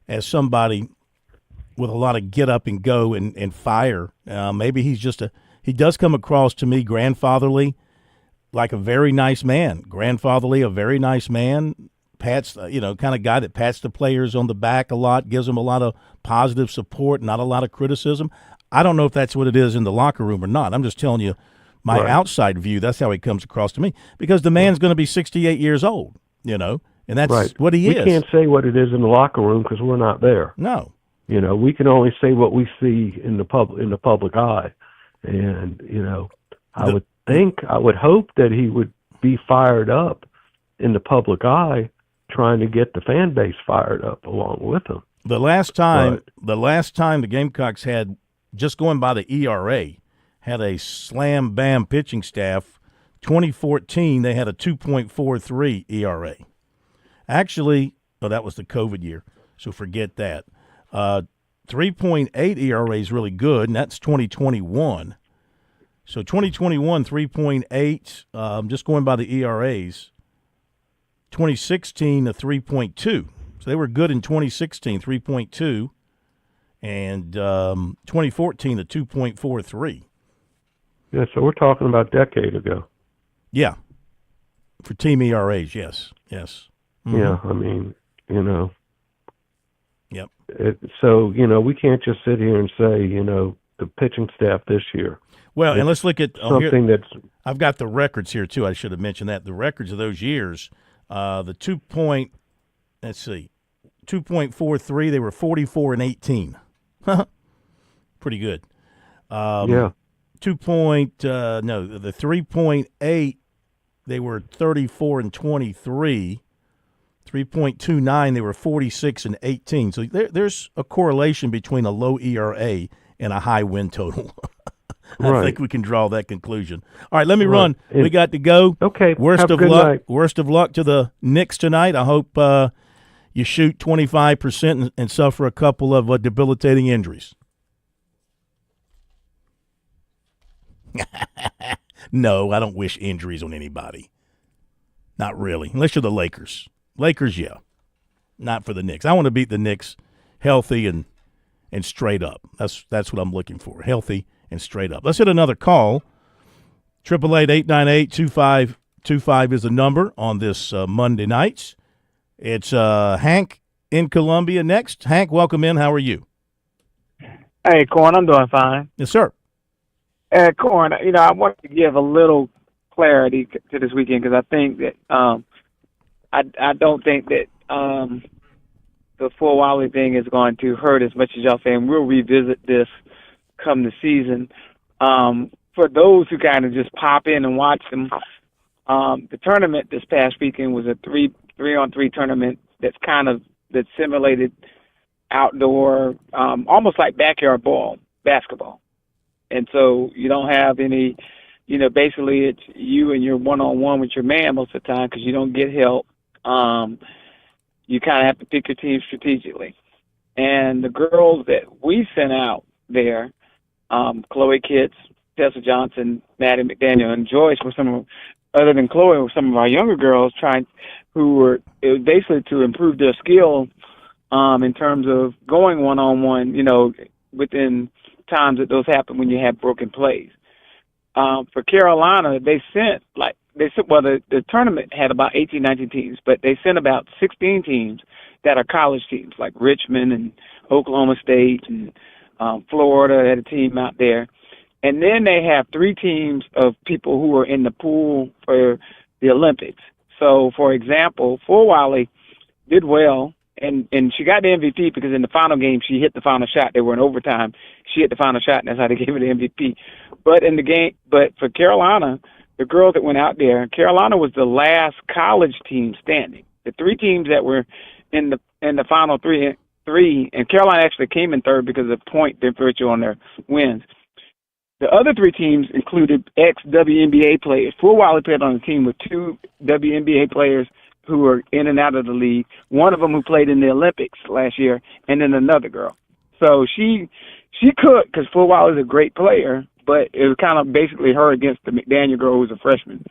as somebody with a lot of get up and go and fire. Maybe he's just he does come across to me grandfatherly, like a very nice man. Grandfatherly, a very nice man. Pats, kind of guy that pats the players on the back a lot, gives them a lot of positive support, not a lot of criticism. I don't know if that's what it is in the locker room or not. I'm just telling you my outside view. That's how he comes across to me, because the man's going to be 68 years old, and that's what he is. We can't say what it is in the locker room because we're not there. No. We can only say what we see in the public eye. And, I would hope that he would be fired up in the public eye, trying to get the fan base fired up along with him. The last time the Gamecocks had, just going by the ERA, had a slam bam pitching staff, 2014 they had a 2.43 ERA. Actually, that was the COVID year, so forget that. 3.8 ERA is really good, and that's 2021. So 2021, 3.8, just going by the ERAs. 2016, a 3.2. So they were good in 2016, 3.2. And 2014, a 2.43. Yeah, so we're talking about a decade ago. Yeah. For team ERAs, yes. Mm-hmm. Yeah, I mean, Yep. So, we can't just sit here and say, the pitching staff this year. Well, and let's look at something that's. I've got the records here, too. I should have mentioned that. The records of those years, The 2.43, they were 44 and 18. Pretty good. Yeah. The 3.8, they were 34 and 23. 3.29, they were 46 and 18. So there's a correlation between a low ERA and a high win total. I think we can draw that conclusion. All right, let me run. We got to go. Okay. Worst have of a good luck. night. Worst of luck to the Knicks tonight. I hope you shoot 25% and suffer a couple of debilitating injuries. No, I don't wish injuries on anybody. Not really, unless you're the Lakers. Lakers, yeah. Not for the Knicks. I want to beat the Knicks healthy and straight up. That's what I'm looking for, healthy and straight up. Let's hit another call. 888-898-2525 is the number on this Monday nights. It's Hank in Columbia next. Hank, welcome in. How are you? Hey, Corn, I'm doing fine. Yes, sir. Corn, I want to give a little clarity to this weekend because I think that I don't think that the full Wally thing is going to hurt as much as y'all saying. We'll revisit this come the season. For those who kind of just pop in and watch them, the tournament this past weekend was a 3-on-3 tournament that simulated outdoor, almost like backyard basketball. And so you don't have any, basically it's you and you're one-on-one with your man most of the time because you don't get help. You kind of have to pick your team strategically. And the girls that we sent out there, Chloe Kitts, Tessa Johnson, Maddie McDaniel, and Joyce were other than Chloe, were some of our younger girls it was basically to improve their skill in terms of going one-on-one, within times that those happen when you have broken plays. For Carolina, the tournament had about 18, 19 teams, but they sent about 16 teams that are college teams, like Richmond and Oklahoma State and Florida had a team out there. And then they have 3 teams of people who are in the pool for the Olympics. So, for example, Wally did well, and she got the MVP because in the final game she hit the final shot. They were in overtime. She hit the final shot, and that's how they gave her the MVP. But for Carolina, the girls that went out there, Carolina was the last college team standing. The 3 teams that were in the final three, and Carolina actually came in third because of point differential on their wins. The other 3 teams included ex-WNBA players. Wally played on a team with 2 WNBA players who were in and out of the league, one of them who played in the Olympics last year, and then another girl. So she cooked because Wally is a great player, but it was kind of basically her against the McDaniel girl who's a freshman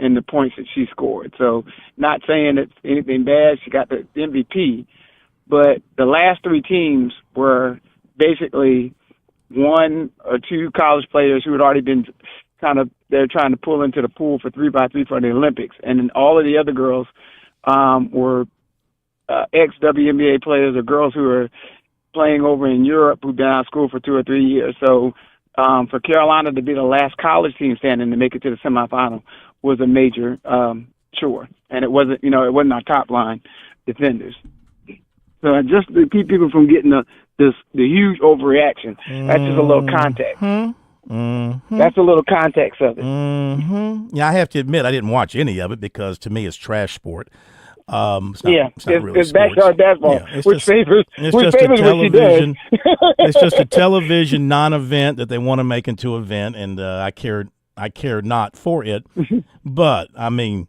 in the points that she scored. So not saying it's anything bad. She got the MVP, but the last 3 teams were basically 1 or 2 college players who had already been they're trying to pull into the pool for 3x3 for the Olympics. And then all of the other girls were ex-WNBA players or girls who are playing over in Europe who've been out of school for 2 or 3 years. So for Carolina to be the last college team standing to make it to the semifinal was a major chore. And it wasn't our top line defenders. So just to keep people from getting the huge overreaction, that's just a little context. Mm-hmm. That's a little context of it. Mm-hmm. Yeah, I have to admit I didn't watch any of it because to me it's trash sport. It's backyard basketball, yeah, which favors what she does. It's just a television non-event that they want to make into an event, and I cared not for it. But I mean,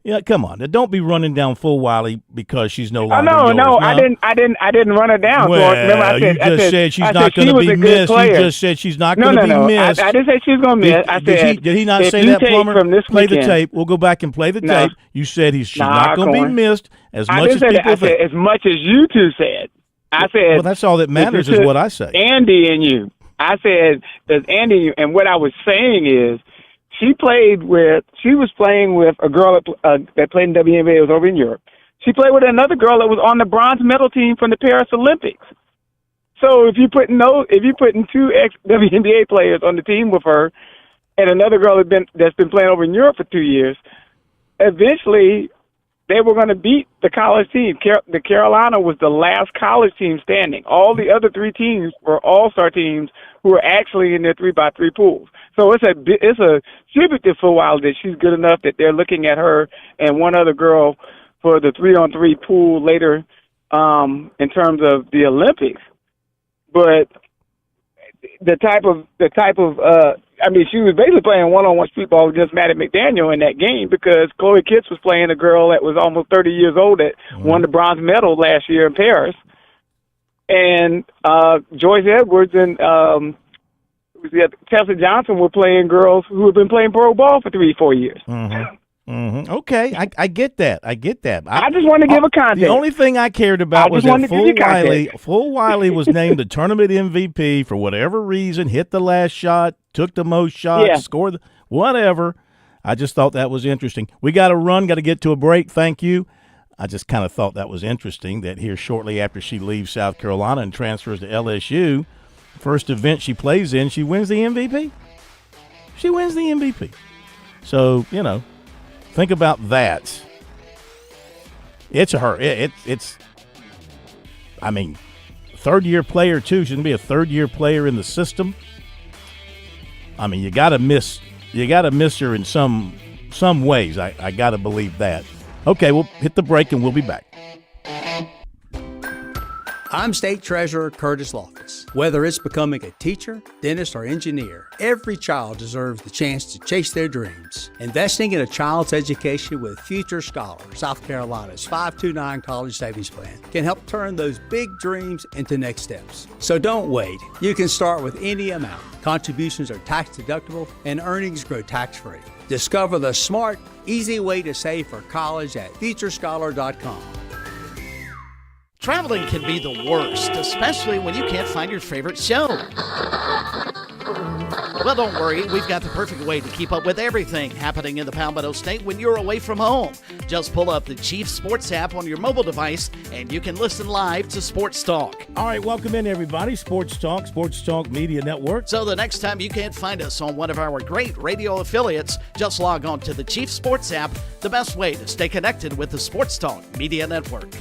yeah, come on, don't be running down Full Wiley because she's no longer yours. No, I didn't run her down. Well, remember, I said she's not going to be missed. You just said she's not going to be missed. I didn't say she was going to miss. Did he not say that, Plummer? Play the tape. We'll go back and play the tape. You said she's not going to be missed as much as people think. I said as much as you two said. I said. Well, that's all that matters is what I say. Andy and you. I said there's Andy and you, and what I was saying is. She was playing with a girl that played in WNBA. It was over in Europe. She played with another girl that was on the bronze medal team from the Paris Olympics. So if you're putting 2 ex-WNBA players on the team with her, and another girl that's been playing over in Europe for 2 years, eventually they were going to beat the college team. The Carolina was the last college team standing. All the other 3 teams were all-star teams who were actually in their 3x3 pools. So it's a tribute to Phil Wiley that she's good enough that they're looking at her and one other girl for the 3-on-3 pool later in terms of the Olympics. But the type of she was basically playing one-on-one street ball against Maddie McDaniel in that game because Chloe Kitts was playing a girl that was almost 30 years old that won the bronze medal last year in Paris. And Joyce Edwards and Tessa Johnson were playing girls who have been playing pro ball for 3-4 years. Okay, I get that. I just want to give a context. The only thing I cared about was that Full Wiley was named the tournament MVP for whatever reason, hit the last shot, took the most shots, scored whatever. I just thought that was interesting. We got to run, got to get to a break. Thank you. I just kind of thought that was interesting that here shortly after she leaves South Carolina and transfers to LSU, first event she plays in, she wins the MVP. She wins the MVP. So, think about that. It's her. It's third-year player, too. She's going to be a third-year player in the system. You got to miss her in some ways. I got to believe that. Okay, we'll hit the break and we'll be back. I'm State Treasurer Curtis Loftus. Whether it's becoming a teacher, dentist, or engineer, every child deserves the chance to chase their dreams. Investing in a child's education with Future Scholar, South Carolina's 529 College Savings Plan, can help turn those big dreams into next steps. So don't wait. You can start with any amount. Contributions are tax deductible and earnings grow tax-free. Discover the smart, easy way to save for college at futurescholar.com. Traveling can be the worst, especially when you can't find your favorite show. Well, don't worry. We've got the perfect way to keep up with everything happening in the Palmetto State when you're away from home. Just pull up the Chief Sports app on your mobile device, and you can listen live to Sports Talk. All right, welcome in, everybody. Sports Talk Media Network. So the next time you can't find us on one of our great radio affiliates, just log on to the Chief Sports app, the best way to stay connected with the Sports Talk Media Network.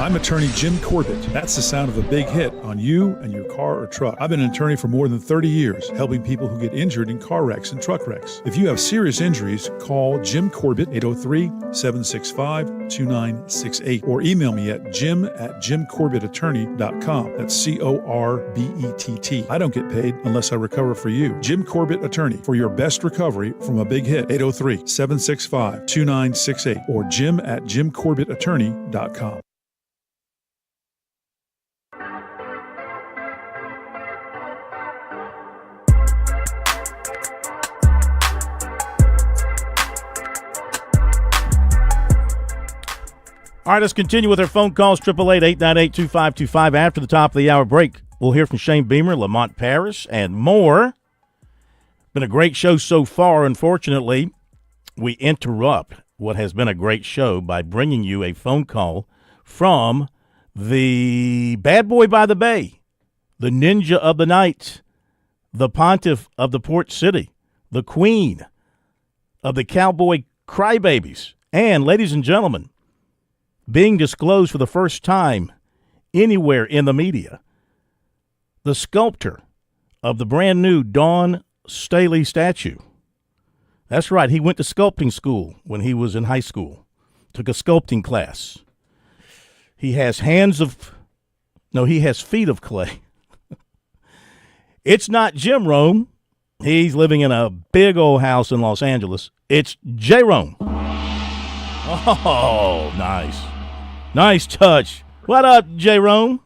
I'm attorney Jim Corbett. That's the sound of a big hit on you and your car or truck. I've been an attorney for more than 30 years, helping people who get injured in car wrecks and truck wrecks. If you have serious injuries, call Jim Corbett, 803-765-2968, or email me at jim@jimcorbettattorney.com. That's Corbett. I don't get paid unless I recover for you. Jim Corbett Attorney, for your best recovery from a big hit, 803-765-2968, or jim@jimcorbettattorney.com. All right, let's continue with our phone calls, 888-898-2525. After the top of the hour break, we'll hear from Shane Beamer, Lamont Paris, and more. Been a great show so far. Unfortunately, we interrupt what has been a great show by bringing you a phone call from the bad boy by the bay, the ninja of the night, the pontiff of the port city, the queen of the cowboy crybabies, and, ladies and gentlemen, being disclosed for the first time anywhere in the media, the sculptor of the brand new Dawn Staley statue. That's right, he went to sculpting school when he was in high school, took a sculpting class. He has feet of clay. It's not Jim Rome. He's living in a big old house in Los Angeles. It's J. Rome. Oh, nice. Nice touch. What up, J. Rome?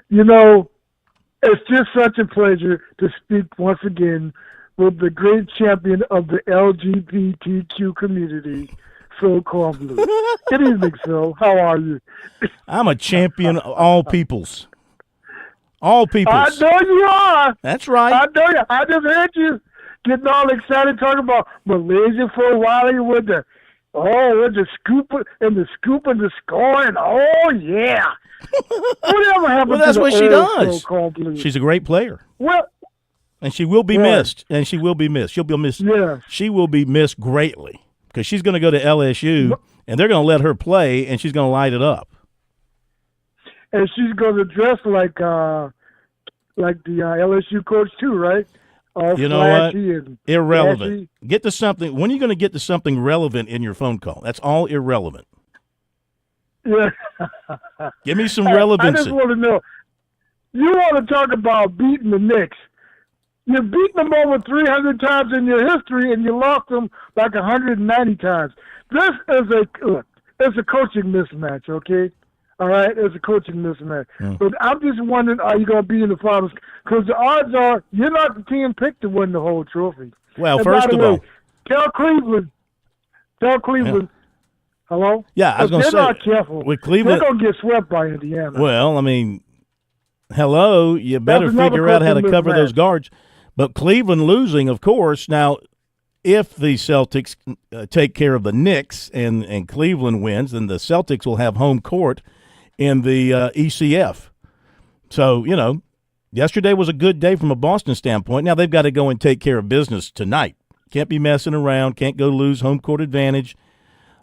It's just such a pleasure to speak once again with the great champion of the LGBTQ community, Phil Kornblum. Good evening, Phil. How are you? I'm a champion of all peoples. All peoples. I know you are. That's right. I know you. I just heard you getting all excited talking about Malaysia for a while with the scoop and the scoring. Oh, yeah. Whatever happened well, that's to what she does. Phil Kornblum? She's a great player. Well, And she will be missed. And she will be missed. She'll be missed. Yeah. She will be missed greatly because she's going to go to LSU, and they're going to let her play, and she's going to light it up. And she's going to dress like the LSU coach too, right? All you know what? and irrelevant. flashy. Get to something. When are you going to get to something relevant in your phone call? That's all irrelevant. Yeah. Give me some relevancy. I just want to know. You want to talk about beating the Knicks? You've beaten them over 300 times in your history, and you lost them like 190 times. This is it's a coaching mismatch, okay? All right, it's a coaching mismatch. But I'm just wondering, are you going to be in the finals? Because the odds are you're not the team picked to win the whole trophy. Well, and first of all, tell Cleveland. Yeah. Hello? Yeah, I was going to say, they're not careful, with Cleveland, they're going to get swept by Indiana. Well, I mean, hello, you better figure out how to cover those guards. But Cleveland losing, of course. Now, if the Celtics take care of the Knicks and Cleveland wins, then the Celtics will have home court in the ECF. So, yesterday was a good day from a Boston standpoint. Now they've got to go and take care of business tonight. Can't be messing around. Can't go lose home court advantage.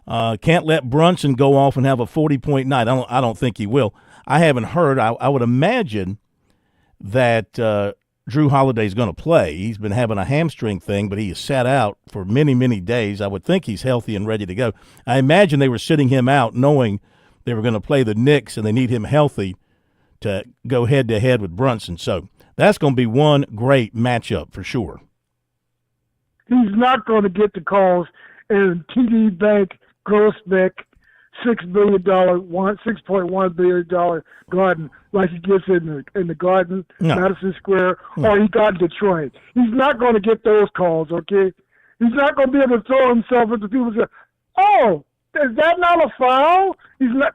Can't let Brunson go off and have a 40-point night. I don't think he will. I haven't heard. I would imagine that Drew Holiday's going to play. He's been having a hamstring thing, but he has sat out for many, many days. I would think he's healthy and ready to go. I imagine they were sitting him out knowing they were going to play the Knicks, and they need him healthy to go head-to-head with Brunson. So that's going to be one great matchup for sure. He's not going to get the calls in TD Bank, Grossbeck, $6.1 billion Garden like he gets in the Garden, Madison Square, or he got in Detroit. He's not going to get those calls, okay? He's not going to be able to throw himself into people and say, oh, is that not a foul?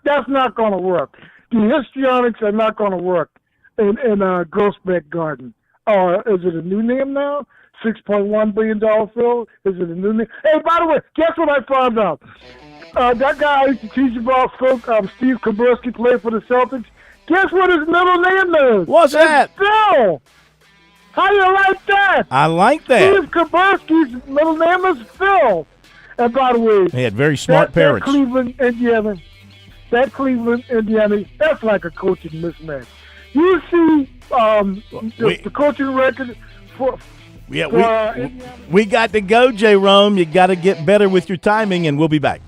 That's not going to work. The histrionics are not going to work in Grossbeck Garden. Or is it a new name now? $6.1 billion field? Is it a new name? Hey, by the way, guess what I found out? That guy I used to teach about, Steve Kaburski, played for the Celtics. Guess what his middle name is? What's that? Phil. How you like that? I like that. Steve Kaburski's middle name is Phil. And by the way, he had very smart parents. That Cleveland, Indiana, that's like a coaching mismatch. You see the coaching record for we got to go, J. Rome. You got to get better with your timing, and we'll be back.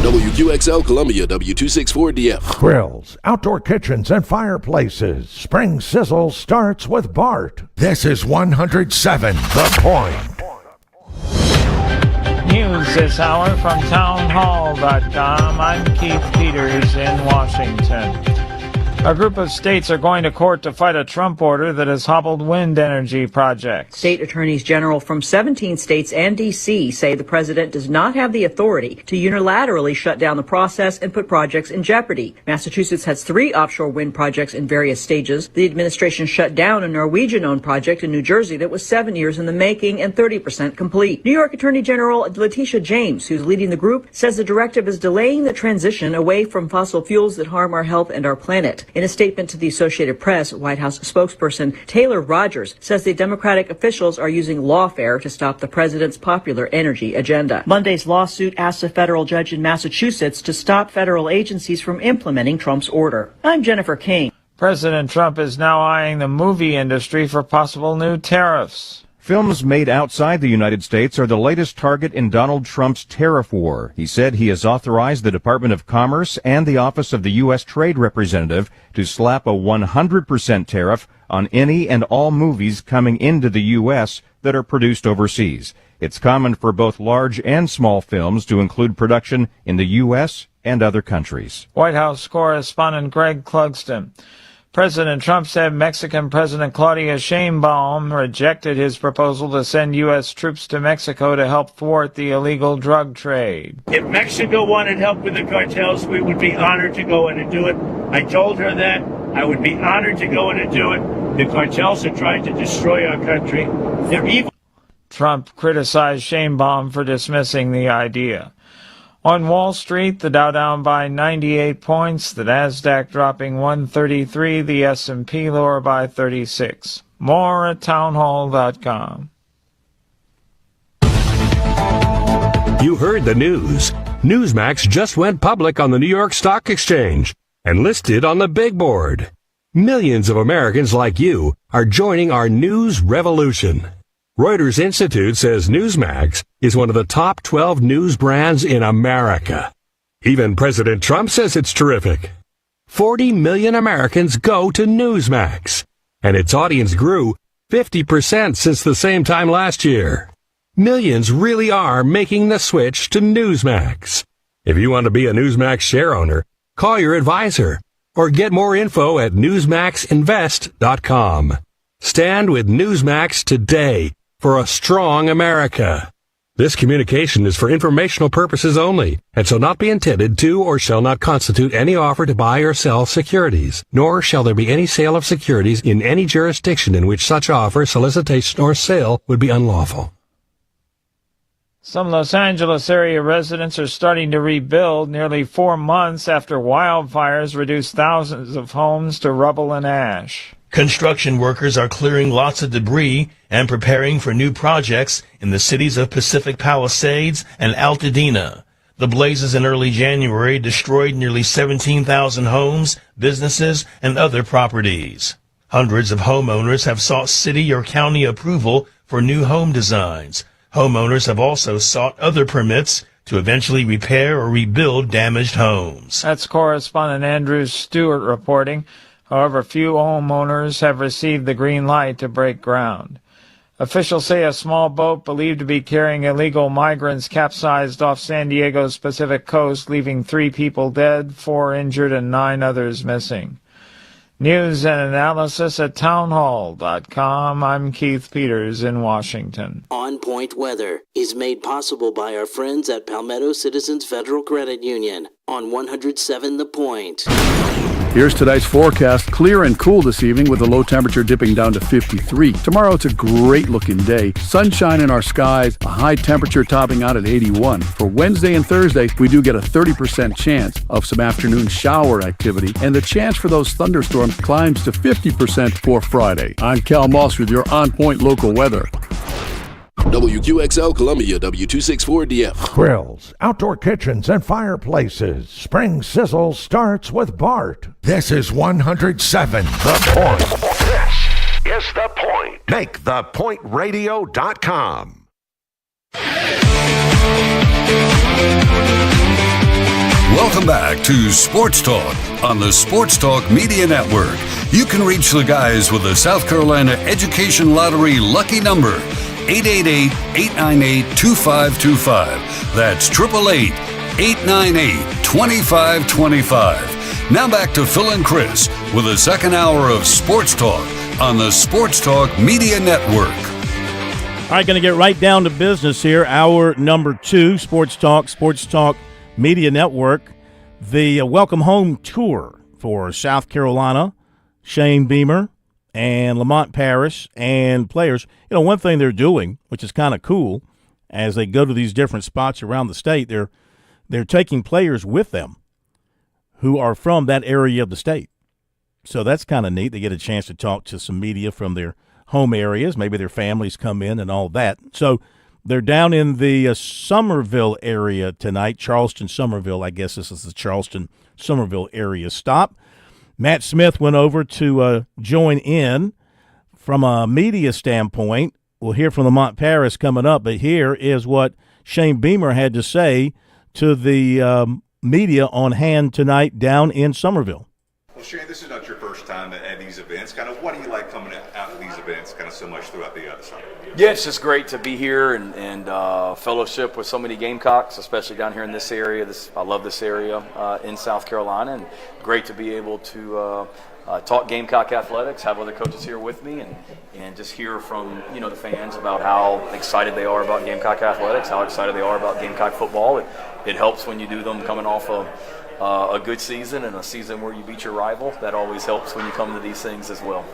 WQXL Columbia, W264DF. Grills, outdoor kitchens, and fireplaces. Spring Sizzle starts with Bart. This is 107 The Point. News this hour from townhall.com. I'm Keith Peters in Washington. A group of states are going to court to fight a Trump order that has hobbled wind energy projects. State attorneys general from 17 states and D.C. say the president does not have the authority to unilaterally shut down the process and put projects in jeopardy. Massachusetts has 3 offshore wind projects in various stages. The administration shut down a Norwegian-owned project in New Jersey that was 7 years in the making and 30% complete. New York Attorney General Letitia James, who's leading the group, says the directive is delaying the transition away from fossil fuels that harm our health and our planet. In a statement to the Associated Press, White House spokesperson Taylor Rogers says the Democratic officials are using lawfare to stop the president's popular energy agenda. Monday's lawsuit asks a federal judge in Massachusetts to stop federal agencies from implementing Trump's order. I'm Jennifer King. President Trump is now eyeing the movie industry for possible new tariffs. Films made outside the United States are the latest target in Donald Trump's tariff war. He said he has authorized the Department of Commerce and the Office of the U.S. Trade Representative to slap a 100% tariff on any and all movies coming into the U.S. that are produced overseas. It's common for both large and small films to include production in the U.S. and other countries. White House correspondent Greg Clugston. President Trump said Mexican President Claudia Sheinbaum rejected his proposal to send U.S. troops to Mexico to help thwart the illegal drug trade. If Mexico wanted help with the cartels, we would be honored to go in and do it. I told her that. I would be honored to go in and do it. The cartels are trying to destroy our country. They're evil. Trump criticized Sheinbaum for dismissing the idea. On Wall Street, the Dow down by 98 points, the Nasdaq dropping 133, the S&P lower by 36. More at townhall.com. You heard the news. Newsmax just went public on the New York Stock Exchange and listed on the big board. Millions of Americans like you are joining our news revolution. Reuters Institute says Newsmax is one of the top 12 news brands in America. Even President Trump says it's terrific. 40 million Americans go to Newsmax, and its audience grew 50% since the same time last year. Millions really are making the switch to Newsmax. If you want to be a Newsmax share owner, call your advisor or get more info at newsmaxinvest.com. Stand with Newsmax today for a strong America. This communication is for informational purposes only and shall not be intended to or shall not constitute any offer to buy or sell securities, nor shall there be any sale of securities in any jurisdiction in which such offer, solicitation, or sale would be unlawful. Some Los Angeles area residents are starting to rebuild nearly 4 months after wildfires reduced thousands of homes to rubble and ash. Construction workers are clearing lots of debris and preparing for new projects in the cities of Pacific Palisades and Altadena. The blazes in early January destroyed nearly 17,000 homes, businesses, and other properties. Hundreds of homeowners have sought city or county approval for new home designs. Homeowners have also sought other permits to eventually repair or rebuild damaged homes. That's correspondent Andrew Stewart reporting. However, few homeowners have received the green light to break ground. Officials say a small boat believed to be carrying illegal migrants capsized off San Diego's Pacific coast, leaving 3 people dead, 4 injured, and 9 others missing. News and analysis at townhall.com. I'm Keith Peters in Washington. On Point Weather is made possible by our friends at Palmetto Citizens Federal Credit Union on 107 The Point. Here's tonight's forecast. Clear and cool this evening with the low temperature dipping down to 53. Tomorrow it's a great looking day. Sunshine in our skies, a high temperature topping out at 81. For Wednesday and Thursday, we do get a 30% chance of some afternoon shower activity, and the chance for those thunderstorms climbs to 50% for Friday. I'm Cal Moss with your On Point local weather. WQXL Columbia, W264DF. Grills, outdoor kitchens, and fireplaces. Spring Sizzle starts with Bart. This is 107 The Point. This is The Point. Make thepointradio.com. Welcome back to Sports Talk on the Sports Talk Media Network. You can reach the guys with the South Carolina Education Lottery lucky number. 888-898-2525. That's 888-898-2525. Now back to Phil and Chris with the second hour of Sports Talk on the Sports Talk Media Network. All right, going to get right down to business here. Hour number 2, Sports Talk Media Network. The Welcome Home Tour for South Carolina, Shane Beamer, and Lamont Paris and players. You know, one thing they're doing, which is kind of cool, as they go to these different spots around the state, they're taking players with them who are from that area of the state. So that's kind of neat. They get a chance to talk to some media from their home areas. Maybe their families come in and all that. So they're down in the Somerville area tonight. Charleston, Somerville. I guess this is the Charleston, Somerville area stop. Matt Smith went over to join in. From a media standpoint, we'll hear from Lamont Paris coming up, but here is what Shane Beamer had to say to the media on hand tonight down in Somerville. Well, Shane, this is not your first time at these events. Kind of what do you like coming out of these events kind of so much throughout the summer? Yeah, it's just great to be here and fellowship with so many Gamecocks, especially down here in this area. I love this area in South Carolina, and great to be able to talk Gamecock athletics, have other coaches here with me, and just hear from the fans about how excited they are about Gamecock athletics, how excited they are about Gamecock football. It helps when you do them coming off of a good season and a season where you beat your rival. That always helps when you come to these things as well.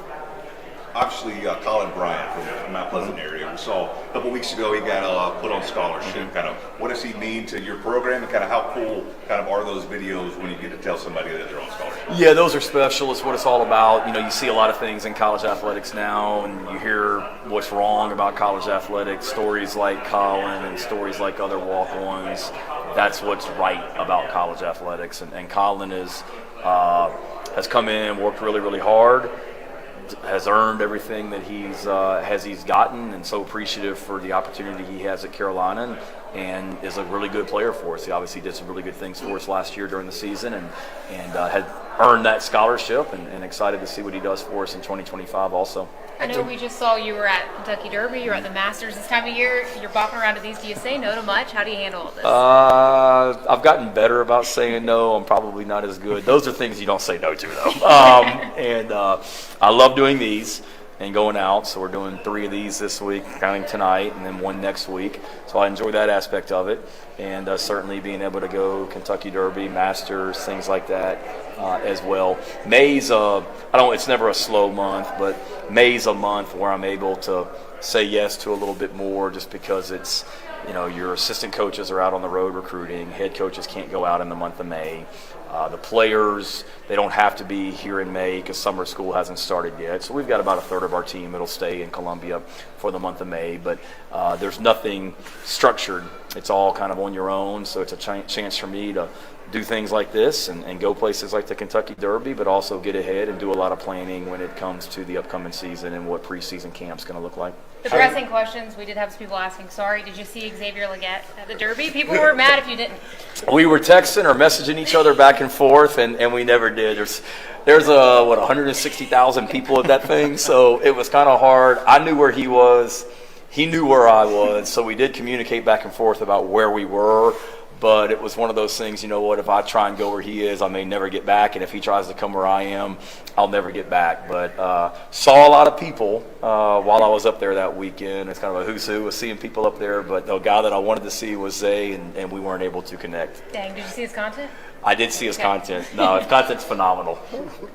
Obviously, Colin Bryant from Mount Pleasant area. We saw a couple weeks ago he got put on scholarship. Kind of, what does he mean to your program, and kind of how cool kind of are those videos when you get to tell somebody that they're on scholarship? Yeah, those are special. It's what it's all about. You know, you see a lot of things in college athletics now, and you hear what's wrong about college athletics. Stories like Colin and stories like other walk-ons. That's what's right about college athletics. And Colin has come in, worked really, really hard, has earned everything that he's gotten, and so appreciative for the opportunity he has at Carolina, and is a really good player for us. He obviously did some really good things for us last year during the season, and had earned that scholarship, and excited to see what he does for us in 2025 also. I know we just saw you were at Kentucky Derby, you were at the Masters this time of year, you're bopping around to these. Do you say no to much? How do you handle all this? I've gotten better about saying no. I'm probably not as good. Those are things you don't say no to, though. I love doing these and going out, so we're doing 3 of these this week, counting tonight, and then 1 next week. So I enjoy that aspect of it, and certainly being able to go Kentucky Derby, Masters, things like that as well. May's it's never a slow month, but May's a month where I'm able to say yes to a little bit more, just because it's, you know, your assistant coaches are out on the road recruiting, head coaches can't go out in the month of May. The players, they don't have to be here in May because summer school hasn't started yet. So we've got about a third of our team that'll stay in Columbia for the month of May. But there's nothing structured. It's all kind of on your own. So it's a chance for me to do things like this and go places like the Kentucky Derby, but also get ahead and do a lot of planning when it comes to the upcoming season and what preseason camp's going to look like. The pressing questions, we did have some people asking, sorry, did you see Xavier Legette at the Derby? People were mad if you didn't. We were texting or messaging each other back and forth, and we never did. There's 160,000 people at that thing, so it was kind of hard. I knew where he was. He knew where I was, so we did communicate back and forth about where we were. But it was one of those things, you know what, if I try and go where he is, I may never get back. And if he tries to come where I am, I'll never get back. But saw a lot of people while I was up there that weekend. It's kind of a who's who of seeing people up there. But the guy that I wanted to see was Zay, and we weren't able to connect. Dang, did you see his content? I did see his content. No, his content's phenomenal.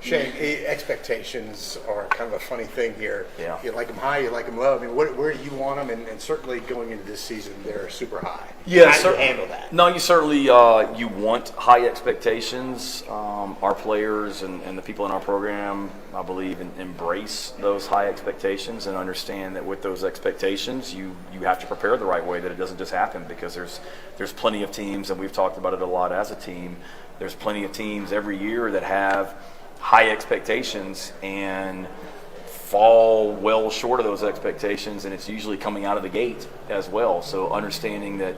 Shane, expectations are kind of a funny thing here. Yeah. You like them high, you like them low. I mean, where do you want them? And certainly going into this season, they're super high. Yeah, how do you handle that? No, you certainly you want high expectations. Our players and the people in our program, I believe, embrace those high expectations and understand that with those expectations, you have to prepare the right way, that it doesn't just happen, because there's plenty of teams, and we've talked about it a lot as a team. There's plenty of teams every year that have high expectations and fall well short of those expectations, and it's usually coming out of the gate as well. So understanding that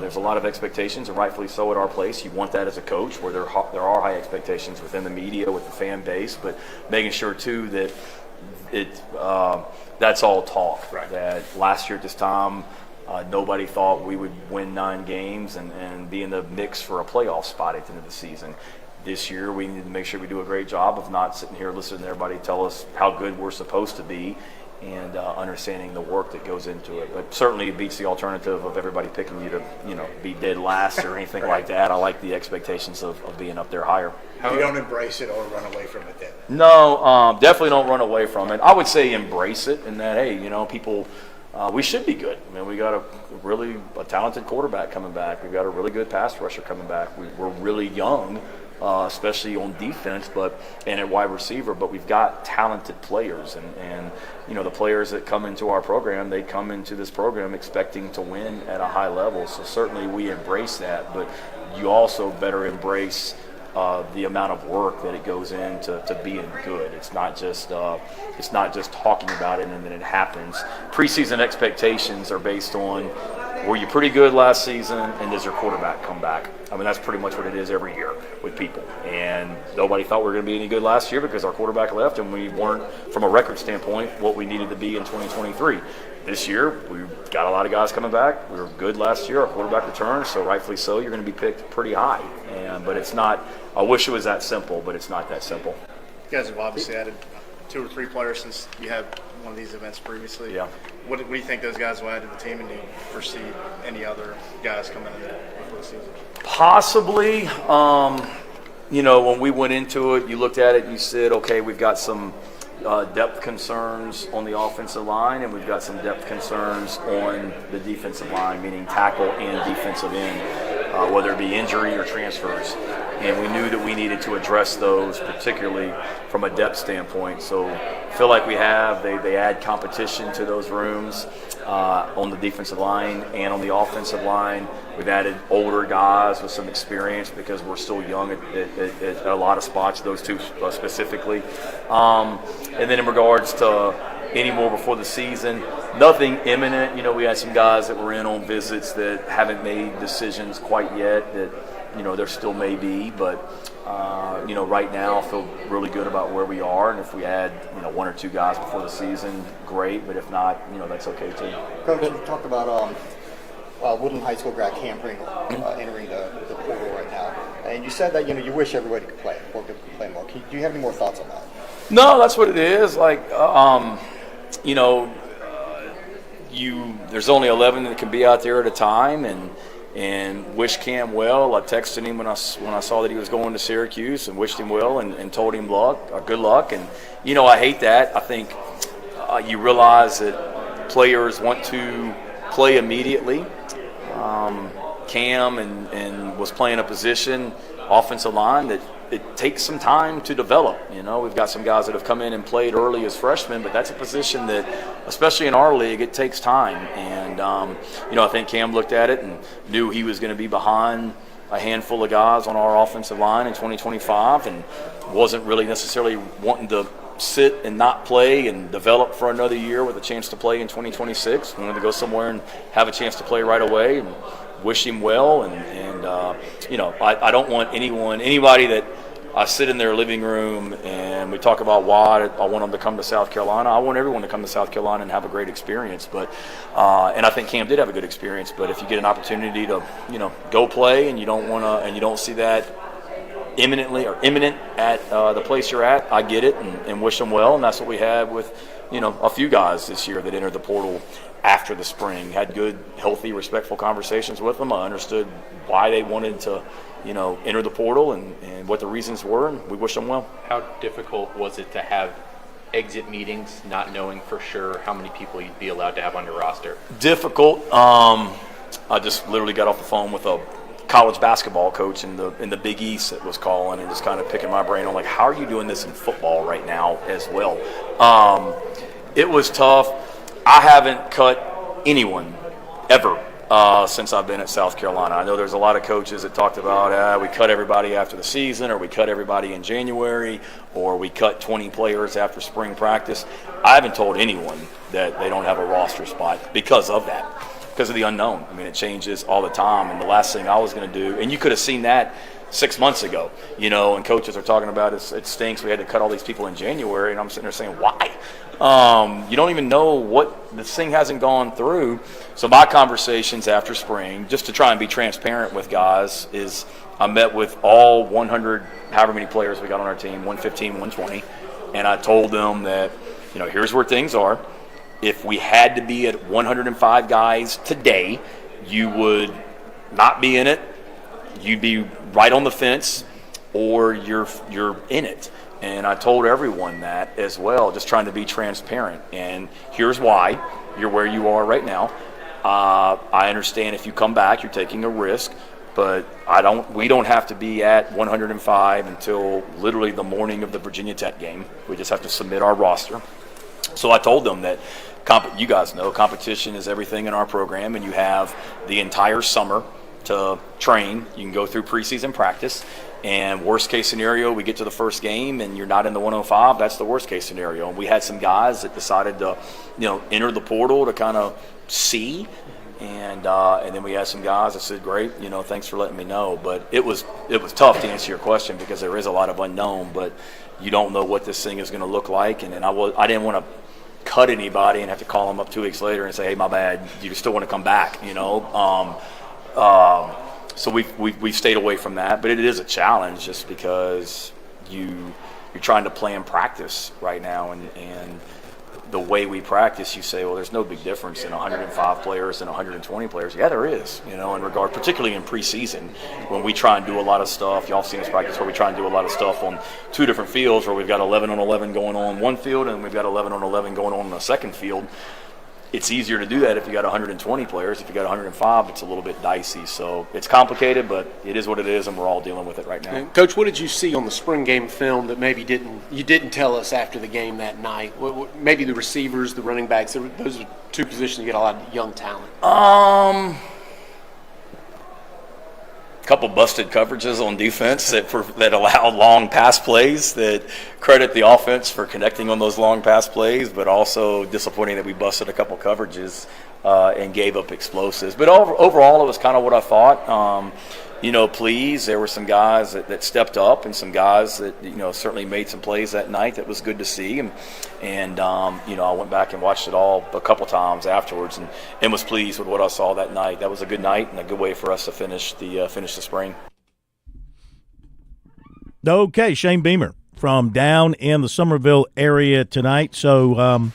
there's a lot of expectations, and rightfully so, at our place. You want that as a coach, where there are high expectations within the media, with the fan base, but making sure too that that's all talk. Right. That last year at this time, nobody thought we would win 9 games and be in the mix for a playoff spot at the end of the season. This year, we need to make sure we do a great job of not sitting here listening to everybody tell us how good we're supposed to be, and understanding the work that goes into it. But certainly it beats the alternative of everybody picking you to, be dead last or anything Right. like that. I like the expectations of being up there higher. You don't embrace it or run away from it then? No, definitely don't run away from it. I would say embrace it, and that, hey, people, we should be good. I mean, we got a talented quarterback coming back. We've got a really good pass rusher coming back. We're really young, especially on defense, and at wide receiver, but we've got talented players, and the players that come into our program, they come into this program expecting to win at a high level. So certainly we embrace that, but you also better embrace the amount of work that it goes into being good. It's not just talking about it and then it happens. Preseason expectations are based on, were you pretty good last season, and does your quarterback come back? I mean, that's pretty much what it is every year with people. And nobody thought we were going to be any good last year because our quarterback left, and we weren't, from a record standpoint, what we needed to be in 2023. This year, we've got a lot of guys coming back. We were good last year. Our quarterback returned, so rightfully so, you're going to be picked pretty high. But it's not, I wish it was that simple, but it's not that simple. You guys have obviously added 2 or 3 players since you had one of these events previously. Yeah. What do you think those guys will add to the team, and do you foresee any other guys coming in before the season? Possibly. When we went into it, you looked at it and you said, okay, we've got some depth concerns on the offensive line, and we've got some depth concerns on the defensive line, meaning tackle and defensive end, whether it be injury or transfers. And we knew that we needed to address those, particularly from a depth standpoint. So I feel like we have. They add competition to those rooms on the defensive line and on the offensive line. We've added older guys with some experience because we're still young at a lot of spots, those two specifically. And then in regards to any more before the season, nothing imminent. You know, we had some guys that were in on visits that haven't made decisions quite yet that, you know, there still may be, but, you know, right now I feel really good about where we are. And if we add, you know, one or two guys before the season, great. But if not, you know, that's okay too. Coach, you talked about Woodland High School grad Cam Pringle entering the portal right now. And you said that, you know, you wish everybody could play, or could play more. Do you have any more thoughts on that? No, that's what it is. Like, you know, there's only 11 that can be out there at a time, and wish Cam well. I texted him when I saw that he was going to Syracuse and wished him well and told him good luck. And, you know, I hate that. I think you realize that players want to play immediately. Cam and was playing a position, offensive line, that it takes some time to develop. You know, we've got some guys that have come in and played early as freshmen, but that's a position that, especially in our league, it takes time. And, you know, I think Cam looked at it and knew he was going to be behind a handful of guys on our offensive line in 2025 and wasn't really necessarily wanting to sit and not play and develop for another year with a chance to play in 2026. Wanted to go somewhere and have a chance to play right away, and wish him well. And you know, I don't want anybody that I sit in their living room and we talk about why I want them to come to South Carolina. I want everyone to come to South Carolina and have a great experience. But and I think Cam did have a good experience. But if you get an opportunity to, you know, go play and you don't see that imminent at the place you're at, I get it and wish them well. And that's what we had with, you know, a few guys this year that entered the portal after the spring. Had good, healthy, respectful conversations with them. I understood why they wanted to, you know, enter the portal and what the reasons were, and we wish them well. How difficult was it to have exit meetings, not knowing for sure how many people you'd be allowed to have on your roster? Difficult. I just literally got off the phone with a college basketball coach in the Big East that was calling and just kind of picking my brain on, like, how are you doing this in football right now as well? It was tough. I haven't cut anyone ever since I've been at South Carolina. I know there's a lot of coaches that talked about we cut everybody after the season, or we cut everybody in January, or we cut 20 players after spring practice. I haven't told anyone that they don't have a roster spot because of that. Because of the unknown. I mean, it changes all the time. And the last thing I was going to do, and you could have seen that 6 months ago, you know, and coaches are talking about it stinks. We had to cut all these people in January. And I'm sitting there saying, why? You don't even know what this thing hasn't gone through. So my conversations after spring, just to try and be transparent with guys, is I met with all 100, however many players we got on our team, 115, 120. And I told them that, you know, here's where things are. If we had to be at 105 guys today, you would not be in it. You'd be right on the fence, or you're in it. And I told everyone that as well, just trying to be transparent. And here's why you're where you are right now. I understand if you come back, you're taking a risk, but we don't have to be at 105 until literally the morning of the Virginia Tech game. We just have to submit our roster. So I told them that you guys know competition is everything in our program, and you have the entire summer to train. You can go through preseason practice, and worst case scenario, we get to the first game and you're not in the 105. That's the worst case scenario. And we had some guys that decided to, you know, enter the portal to kind of see, and then we had some guys that said, great, you know, thanks for letting me know. But it was tough to answer your question because there is a lot of unknown, but you don't know what this thing is going to look like. And then I didn't want to cut anybody and have to call them up 2 weeks later and say, hey, my bad, you still want to come back, you know. So we've stayed away from that, but it is a challenge just because you're trying to play in practice right now, and the way we practice, you say, well, there's no big difference in 105 players and 120 players. Yeah, there is, in regard, particularly in preseason, when we try and do a lot of stuff. Y'all have seen us practice where we try and do a lot of stuff on 2 different fields, where we've got 11 on 11 going on one field and we've got 11 on 11 going on the second field. It's easier to do that if you got 120 players. If you got 105, it's a little bit dicey. So it's complicated, but it is what it is, and we're all dealing with it right now. And Coach, what did you see on the spring game film that maybe you didn't tell us after the game that night? Maybe the receivers, the running backs. Those are 2 positions you get a lot of young talent. Couple busted coverages on defense that allowed long pass plays, that credit the offense for connecting on those long pass plays, but also disappointing that we busted a couple coverages and gave up explosives. But overall, it was kind of what I thought. Pleased. There were some guys that stepped up, and some guys that certainly made some plays that night. That was good to see. And I went back and watched it all a couple times afterwards, and was pleased with what I saw that night. That was a good night and a good way for us to finish the spring. Okay, Shane Beamer from down in the Somerville area tonight. So,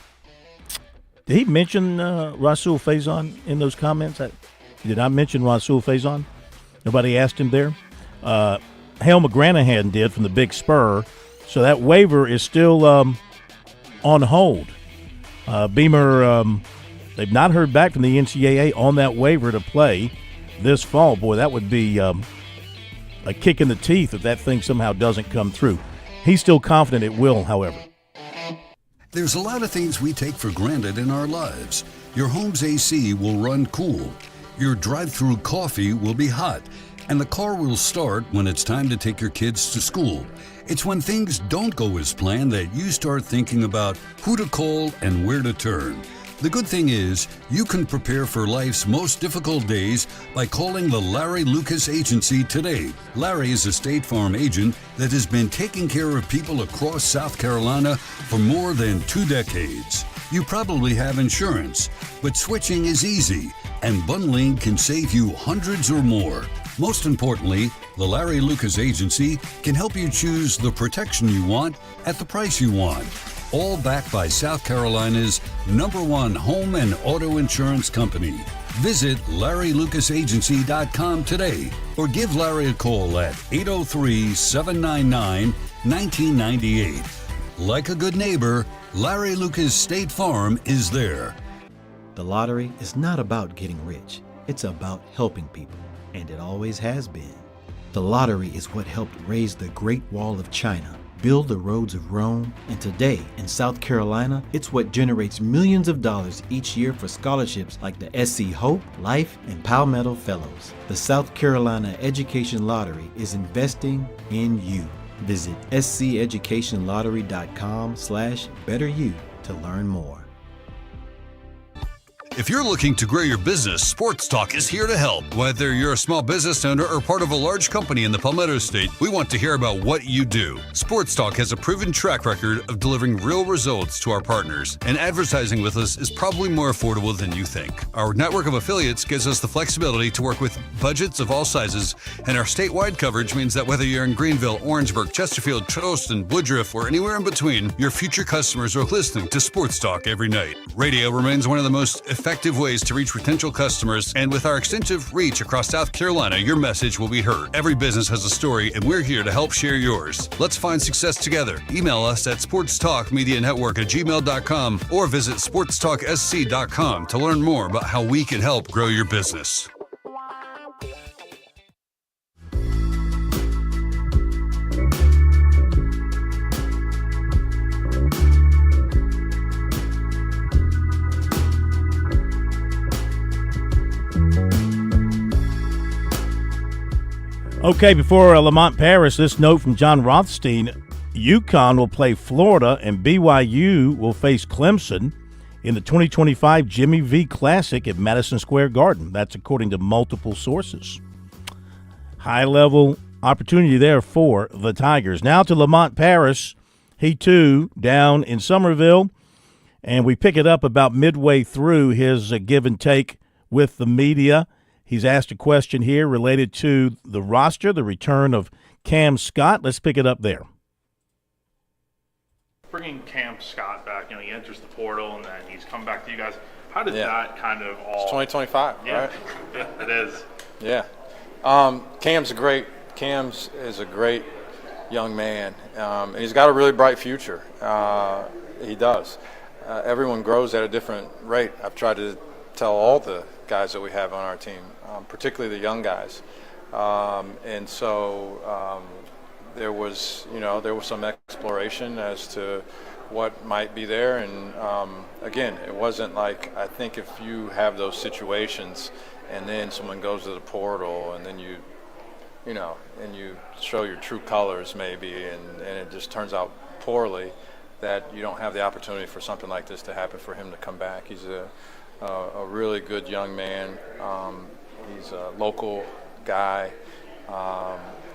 did he mention Rasul Faison in those comments? Did I mention Rasul Faison? Nobody asked him there. Hale McGranahan did from the Big Spur. So that waiver is still on hold. Beamer, they've not heard back from the NCAA on that waiver to play this fall. Boy, that would be a kick in the teeth if that thing somehow doesn't come through. He's still confident it will, however. There's a lot of things we take for granted in our lives. Your home's AC will run cool. Your drive-through coffee will be hot, and the car will start when it's time to take your kids to school. It's when things don't go as planned that you start thinking about who to call and where to turn. The good thing is, you can prepare for life's most difficult days by calling the Larry Lucas Agency today. Larry is a State Farm agent that has been taking care of people across South Carolina for more than 2 decades. You probably have insurance, but switching is easy, and bundling can save you hundreds or more. Most importantly, the Larry Lucas Agency can help you choose the protection you want at the price you want. All backed by South Carolina's #1 home and auto insurance company. Visit LarryLucasAgency.com today or give Larry a call at 803-799-1998. Like a good neighbor, Larry Lucas State Farm is there. The lottery is not about getting rich. It's about helping people, and it always has been. The lottery is what helped raise the Great Wall of China, build the roads of Rome, and today in South Carolina, it's what generates millions of dollars each year for scholarships like the SC Hope, Life, and Palmetto Fellows. The South Carolina Education Lottery is investing in you. Visit sceducationlottery.com/betteryou to learn more. If you're looking to grow your business, Sports Talk is here to help. Whether you're a small business owner or part of a large company in the Palmetto State, we want to hear about what you do. Sports Talk has a proven track record of delivering real results to our partners, and advertising with us is probably more affordable than you think. Our network of affiliates gives us the flexibility to work with budgets of all sizes, and our statewide coverage means that whether you're in Greenville, Orangeburg, Chesterfield, Charleston, Woodruff, or anywhere in between, your future customers are listening to Sports Talk every night. Radio remains one of the most effective ways to reach potential customers, and with our extensive reach across South Carolina, your message will be heard. Every business has a story, and we're here to help share yours. Let's find success together. Email us at sportstalkmedianetwork@gmail.com or visit sportstalksc.com to learn more about how we can help grow your business. Okay, before Lamont Paris, this note from John Rothstein. UConn will play Florida and BYU will face Clemson in the 2025 Jimmy V Classic at Madison Square Garden. That's according to multiple sources. High-level opportunity there for the Tigers. Now to Lamont Paris. He, too, down in Somerville. And we pick it up about midway through his give and take with the media. He's asked a question here related to the roster, the return of Cam Scott. Let's pick it up there. bringing Cam Scott back, he enters the portal and then he's come back to you guys. How did that kind of all? It's 2025, yeah, right? Yeah, it is. Yeah. Cam's is a great young man. And he's got a really bright future. He does. Everyone grows at a different rate. I've tried to tell all the guys that we have on our team, particularly the young guys. And so there was some exploration as to what might be there. And again, it wasn't like, I think if you have those situations and then someone goes to the portal and then you show your true colors maybe and it just turns out poorly, that you don't have the opportunity for something like this to happen for him to come back. He's a really good young man. He's a local guy,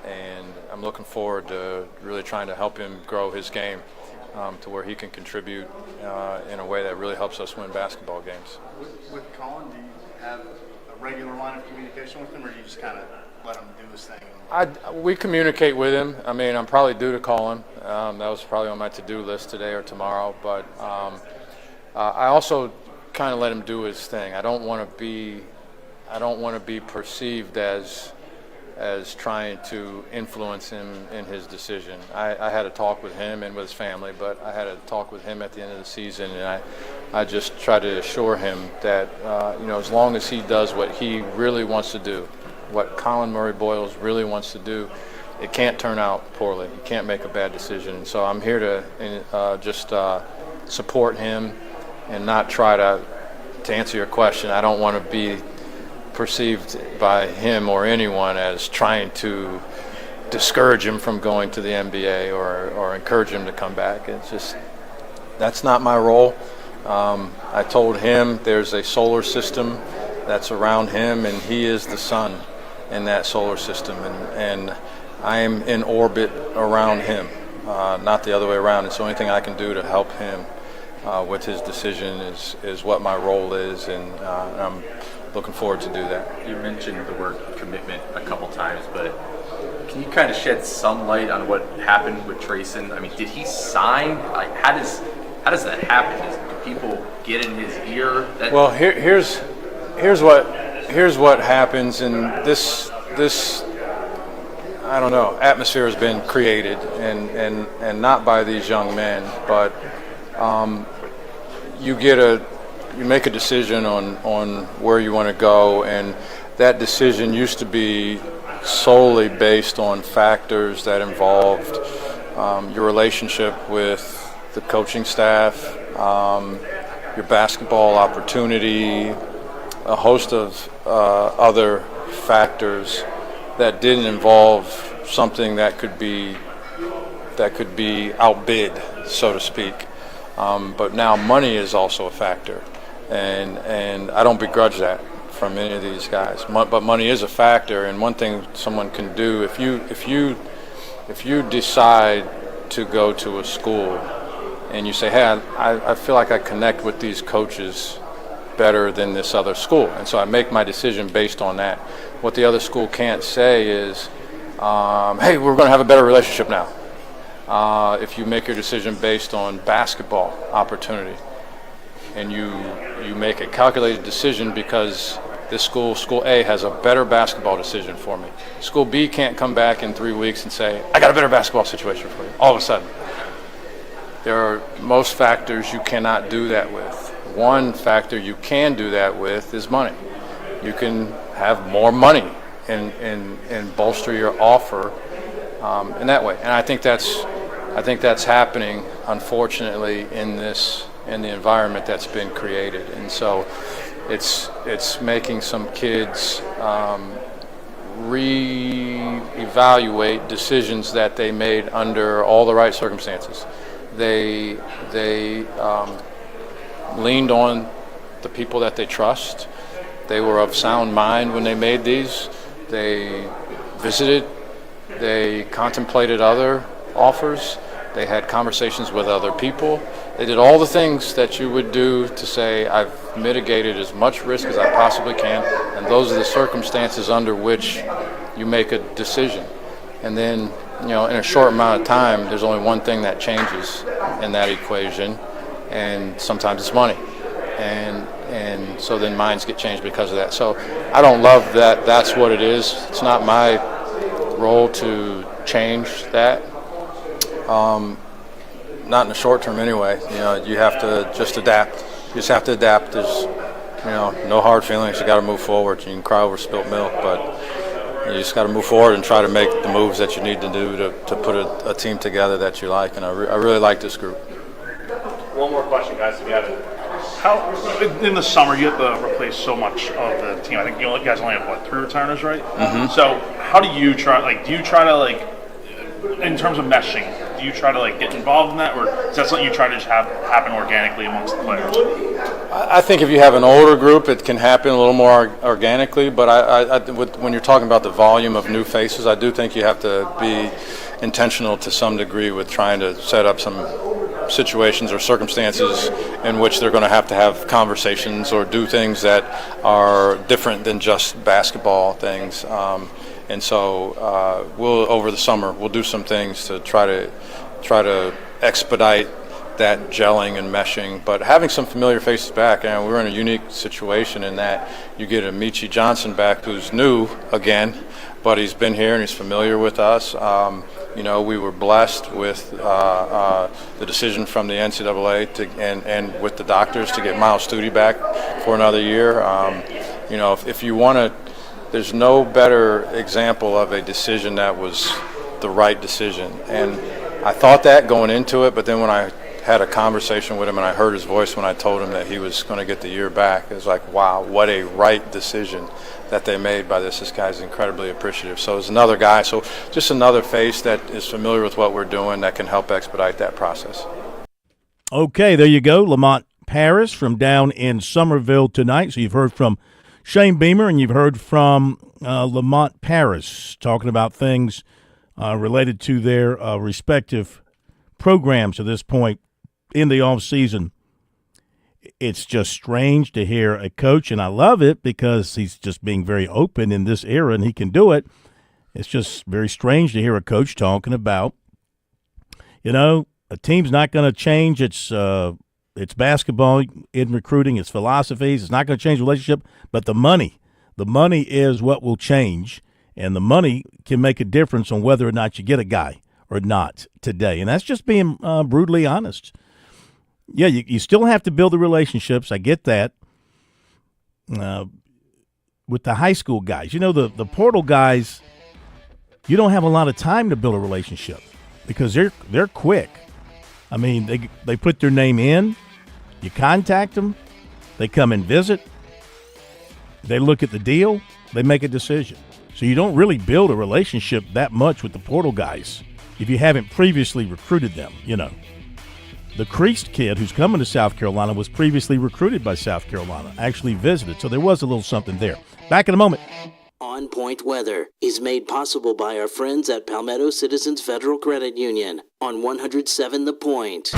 and I'm looking forward to really trying to help him grow his game to where he can contribute in a way that really helps us win basketball games. With Colin, do you have a regular line of communication with him, or do you just kind of let him do his thing? We communicate with him. I mean, I'm probably due to call him. That was probably on my to-do list today or tomorrow. But I also kind of let him do his thing. I don't want to be perceived as trying to influence him in his decision. I had a talk with him and with his family, but I had a talk with him at the end of the season, and I just try to assure him that as long as he does what he really wants to do, what Colin Murray Boyles really wants to do, it can't turn out poorly. He can't make a bad decision. So I'm here to just support him and not try to answer your question. I don't want to be perceived by him or anyone as trying to discourage him from going to the NBA or encourage him to come back. It's just, that's not my role. I told him there's a solar system that's around him, and he is the sun in that solar system, and I am in orbit around him, not the other way around. And so anything I can do to help him with his decision is what my role is, and I'm looking forward to do that. You mentioned the word commitment a couple times, but can you kind of shed some light on what happened with Trayson? I mean, did he sign? Like, how does that happen? Do people get in his ear? Well, here's what happens, and this I don't know, atmosphere has been created, and not by these young men, but you make a decision on where you want to go, and that decision used to be solely based on factors that involved your relationship with the coaching staff, your basketball opportunity, a host of other factors that didn't involve something that could be outbid, so to speak. But now money is also a factor, and I don't begrudge that from any of these guys. But money is a factor, and one thing someone can do if you decide to go to a school and you say, hey, I feel like I connect with these coaches better than this other school, and so I make my decision based on that. What the other school can't say is, hey, we're going to have a better relationship now. If you make your decision based on basketball opportunity, and you make a calculated decision because this school A, has a better basketball decision for me. School B can't come back in 3 weeks and say, I got a better basketball situation for you, all of a sudden. There are most factors you cannot do that with. One factor you can do that with is money. You can have more money and bolster your offer in that way. And I think that's happening, unfortunately, in the environment that's been created. And so it's making some kids reevaluate decisions that they made under all the right circumstances. They leaned on the people that they trust. They were of sound mind when they made these. They visited. They contemplated other offers. They had conversations with other people. They did all the things that you would do to say, I've mitigated as much risk as I possibly can, and those are the circumstances under which you make a decision. And then in a short amount of time, there's only one thing that changes in that equation, and sometimes it's money. And so then minds get changed because of that. So I don't love that that's what it is. It's not my role to change that. Not in the short term anyway. You have to just adapt. You just have to adapt. There's, no hard feelings. You got to move forward. You can cry over spilt milk, but you just got to move forward and try to make the moves that you need to do to put a team together that you like. And I really like this group. One more question, guys, if you have it. How in the summer you have to replace so much of the team? I think you guys only have 3 returners, right? Mm-hmm. So how do you try? Do you try to in terms of meshing? Do you try to get involved in that, or is that something you try to just have happen organically amongst the players? I think if you have an older group, it can happen a little more organically. But when you're talking about the volume of new faces, I do think you have to be intentional to some degree with trying to set up some situations or circumstances in which they're going to have conversations or do things that are different than just basketball things. And so we'll, over the summer, we'll do some things to try to expedite that gelling and meshing. But having some familiar faces back, and we're in a unique situation in that you get a Michi Johnson back who's new again, but he's been here and he's familiar with us. We were blessed with the decision from the NCAA and with the doctors to get Miles Studi back for another year. If you want to, there's no better example of a decision that was the right decision. And I thought that going into it, but then when I had a conversation with him and I heard his voice when I told him that he was going to get the year back, it was like, wow, what a right decision that they made by this. This guy's incredibly appreciative. So it's another guy. So just another face that is familiar with what we're doing that can help expedite that process. Okay, there you go. Lamont Paris from down in Somerville tonight. So you've heard from Shane Beamer and you've heard from Lamont Paris talking about things related to their respective programs at this point in the off season. It's just strange to hear a coach, and I love it because he's just being very open in this era and he can do it. It's just very strange to hear a coach talking about, a team's not going to change its basketball in recruiting, its philosophies. It's not going to change the relationship, but the money is what will change, and the money can make a difference on whether or not you get a guy or not today. And that's just being brutally honest. Yeah, you still have to build the relationships. I get that. With the high school guys, the portal guys, you don't have a lot of time to build a relationship because they're quick. I mean, they put their name in, you contact them, they come and visit, they look at the deal, they make a decision. So you don't really build a relationship that much with the portal guys if you haven't previously recruited them, The Creased kid who's coming to South Carolina was previously recruited by South Carolina, actually visited. So there was a little something there. Back in a moment. On Point Weather is made possible by our friends at Palmetto Citizens Federal Credit Union on 107 The Point.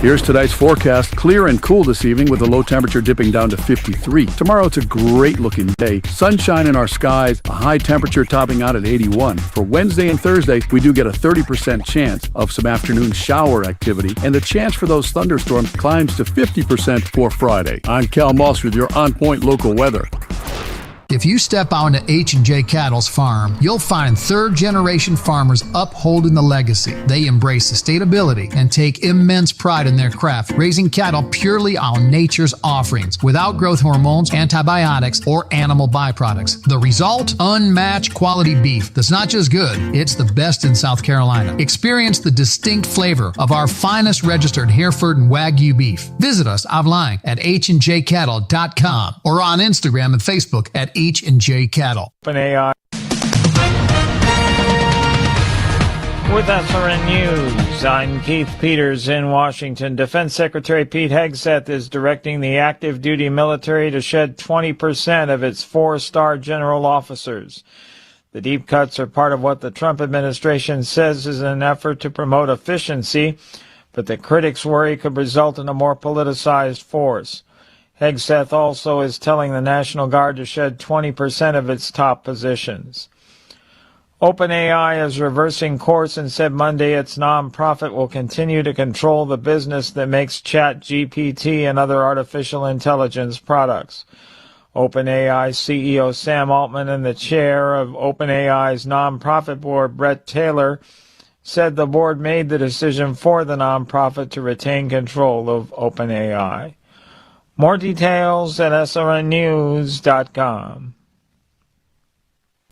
Here's tonight's forecast. Clear and cool this evening with the low temperature dipping down to 53. Tomorrow it's a great looking day. Sunshine in our skies, a high temperature topping out at 81. For Wednesday and Thursday, we do get a 30% chance of some afternoon shower activity, and the chance for those thunderstorms climbs to 50% for Friday. I'm Cal Moss with your On Point local weather. If you step onto H&J Cattle's farm, you'll find third-generation farmers upholding the legacy. They embrace sustainability and take immense pride in their craft, raising cattle purely on nature's offerings, without growth hormones, antibiotics, or animal byproducts. The result? Unmatched quality beef that's not just good, it's the best in South Carolina. Experience the distinct flavor of our finest registered Hereford and Wagyu beef. Visit us online at hdjcattle.com or on Instagram and Facebook at H&J Cattle. AI. With SRN News, I'm Keith Peters in Washington. Defense Secretary Pete Hegseth is directing the active duty military to shed 20% of its 4-star general officers. The deep cuts are part of what the Trump administration says is an effort to promote efficiency, but the critics worry could result in a more politicized force. Hegseth also is telling the National Guard to shed 20% of its top positions. OpenAI is reversing course and said Monday its nonprofit will continue to control the business that makes ChatGPT and other artificial intelligence products. OpenAI CEO Sam Altman and the chair of OpenAI's nonprofit board, Brett Taylor, said the board made the decision for the nonprofit to retain control of OpenAI. More details at srnnews.com.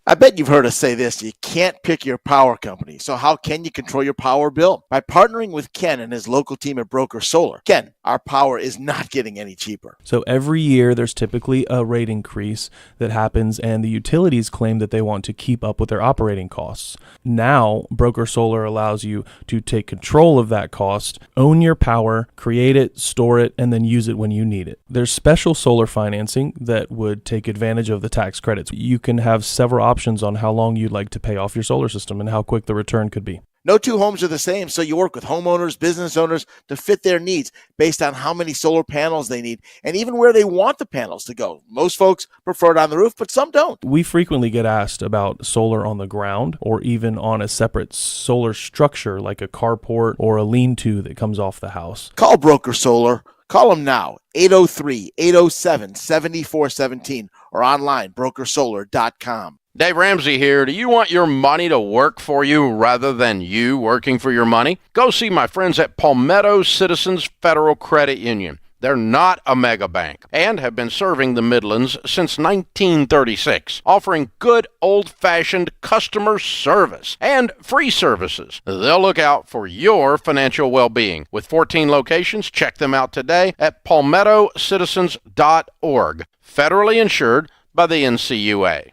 I bet you've heard us say this, you can't pick your power company. So how can you control your power bill? By partnering with Ken and his local team at Broker Solar. Ken, our power is not getting any cheaper. So every year there's typically a rate increase that happens, and the utilities claim that they want to keep up with their operating costs. Now, Broker Solar allows you to take control of that cost, own your power, create it, store it, and then use it when you need it. There's special solar financing that would take advantage of the tax credits. You can have several options on how long you'd like to pay off your solar system and how quick the return could be. No two homes are the same, so you work with homeowners, business owners to fit their needs based on how many solar panels they need and even where they want the panels to go. Most folks prefer it on the roof, but some don't. We frequently get asked about solar on the ground or even on a separate solar structure like a carport or a lean-to that comes off the house. Call Broker Solar. Call them now, 803-807-7417 or online, brokersolar.com. Dave Ramsey here. Do you want your money to work for you rather than you working for your money? Go see my friends at Palmetto Citizens Federal Credit Union. They're not a mega bank and have been serving the Midlands since 1936, offering good old-fashioned customer service and free services. They'll look out for your financial well-being. With 14 locations, check them out today at palmettocitizens.org. Federally insured by the NCUA.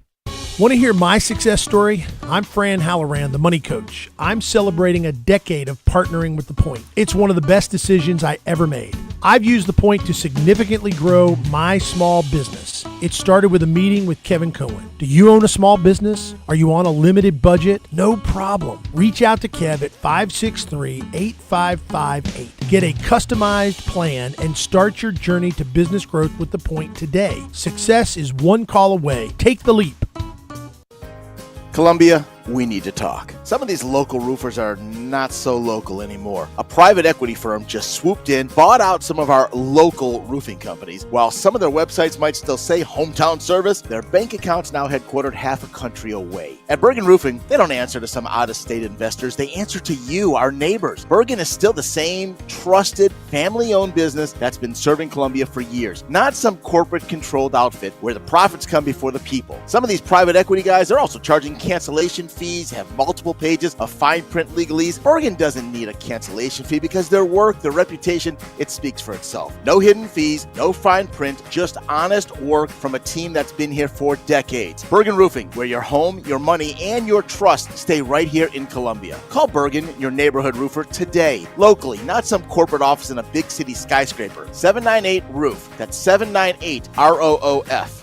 Want to hear my success story? I'm Fran Halloran, the money coach. I'm celebrating a decade of partnering with The Point. It's one of the best decisions I ever made. I've used The Point to significantly grow my small business. It started with a meeting with Kevin Cohen. Do you own a small business? Are you on a limited budget? No problem. Reach out to Kev at 563-8558. Get a customized plan and start your journey to business growth with The Point today. Success is one call away. Take the leap. Columbia, we need to talk. Some of these local roofers are not so local anymore. A private equity firm just swooped in, bought out some of our local roofing companies. While some of their websites might still say hometown service, their bank accounts now headquartered half a country away. At Bergen Roofing, they don't answer to some out-of-state investors. They answer to you, our neighbors. Bergen is still the same trusted, family-owned business that's been serving Columbia for years. Not some corporate-controlled outfit where the profits come before the people. Some of these private equity guys are also charging cancellation fees, have multiple pages of fine print legalese. Bergen doesn't need a cancellation fee because their work, their reputation, it speaks for itself. No hidden fees, no fine print, just honest work from a team that's been here for decades. Bergen Roofing, where your home, your money, and your trust stay right here in Columbia. Call Bergen, your neighborhood roofer, today. Locally, not some corporate office in a big city skyscraper. 798-ROOF. That's 798-ROOF.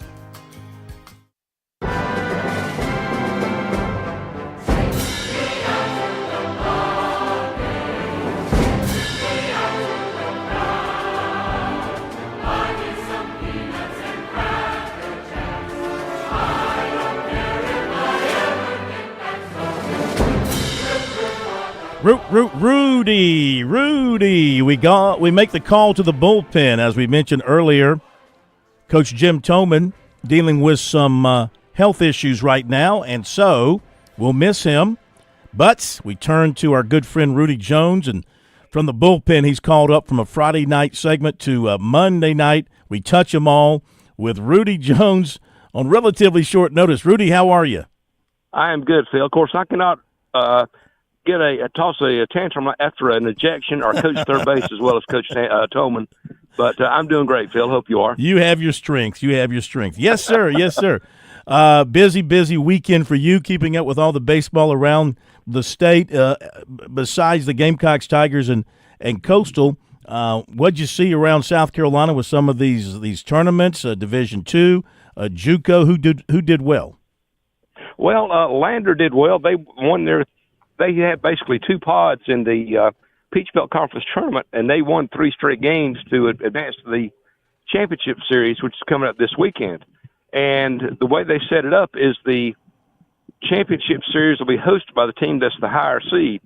Rudy, we make the call to the bullpen, as we mentioned earlier. Coach Jim Toman dealing with some health issues right now, and so we'll miss him. But we turn to our good friend Rudy Jones, and from the bullpen, he's called up from a Friday night segment to a Monday night. We touch them all with Rudy Jones on relatively short notice. Rudy, how are you? I am good, Phil. Of course, I cannot toss a tantrum after an ejection or coach third base as well as Coach Tolman. But I'm doing great, Phil. Hope you are. You have your strength. Yes, sir. Yes, sir. Busy weekend for you, keeping up with all the baseball around the state. Besides the Gamecocks, Tigers, and Coastal, what'd you see around South Carolina with some of these tournaments? Division II, JUCO. Who did well? Well, Lander did well. They won They had basically two pods in the Peach Belt Conference tournament, and they won 3 straight games to advance to the championship series, which is coming up this weekend. And the way they set it up is the championship series will be hosted by the team that's the higher seed.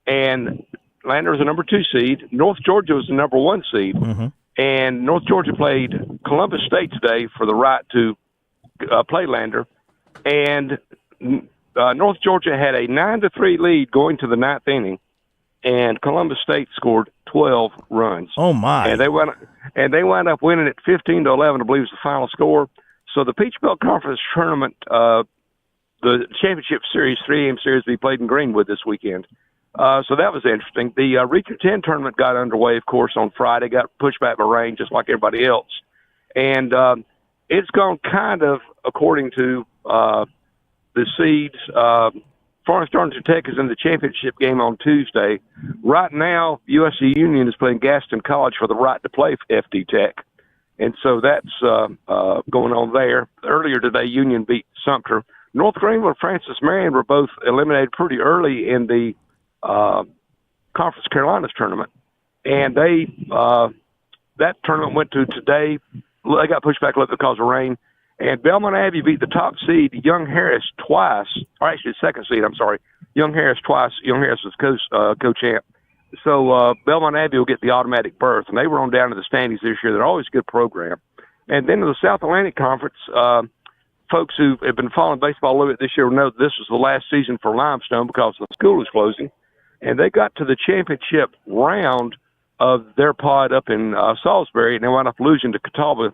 And Lander was the number 2 seed. North Georgia was the number 1 seed. And North Georgia played Columbus State today for the right to play Lander. And North Georgia had a 9-3 lead going to the 9th inning, and Columbus State scored 12 runs. Oh my! And they wound up winning it 15-11, I believe, was the final score. So the Peach Belt Conference tournament, the championship series, 3-game series, will be played in Greenwood this weekend. So that was interesting. The Region 10 tournament got underway, of course, on Friday. Got pushed back by rain, just like everybody else, and it's gone kind of according to the seeds. Florence Darlington Tech is in the championship game on Tuesday. Right now, USC Union is playing Gaston College for the right to play FD Tech. And so that's going on there. Earlier today, Union beat Sumter. North Greenville and Francis Marion were both eliminated pretty early in the Conference Carolinas tournament. And that tournament went to today. They got pushed back a little because of rain. And Belmont Abbey beat the top seed, Young Harris, twice. Or actually, second seed, I'm sorry. Young Harris twice. Young Harris was co-champ. So Belmont Abbey will get the automatic berth. And they were on down to the standings this year. They're always a good program. And then in the South Atlantic Conference, folks who have been following baseball a little bit this year will know that this was the last season for Limestone because the school is closing. And they got to the championship round of their pod up in Salisbury, and they wound up losing to Catawba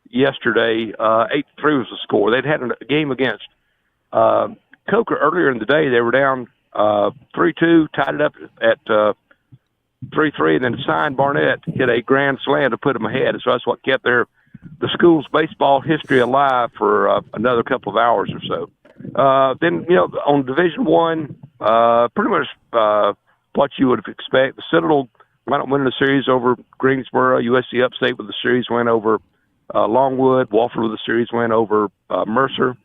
yesterday. 8-3 was the score. They'd had a game against Coker earlier in the day. They were down 3-2, tied it up at 3-3, and then signed Barnett hit a grand slam to put them ahead. So that's what kept the school's baseball history alive for another couple of hours or so. Then, on Division I, pretty much what you would expect. The Citadel wound up winning the series over Greensboro. USC Upstate with the series win over Longwood. Wofford with the series win over Mercer.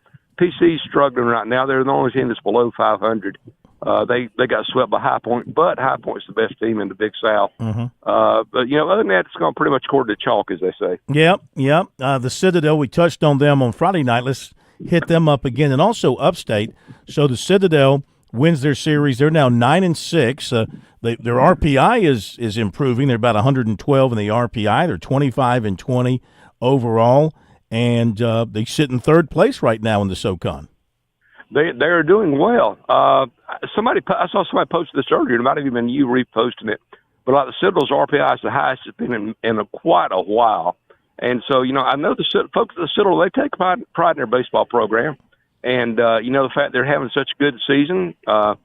PC's struggling right now. They're the only team that's below 500. They got swept by High Point, but High Point's the best team in the Big South. But, other than that, it's gone pretty much according to chalk, as they say. Yep. The Citadel, we touched on them on Friday night. Let's hit them up again. And also Upstate. So the Citadel wins their series. They're now 9-6. Their RPI is improving. They're about 112 in the RPI. They're 25-20 overall, and they sit in third place right now in the SoCon. They're doing well. I saw somebody posted this earlier. It might have even been you reposting it. But like the Citadel's RPI is the highest it's been in quite a while. And so, I know the folks at the Citadel, they take pride in their baseball program. And, the fact they're having such a good season, a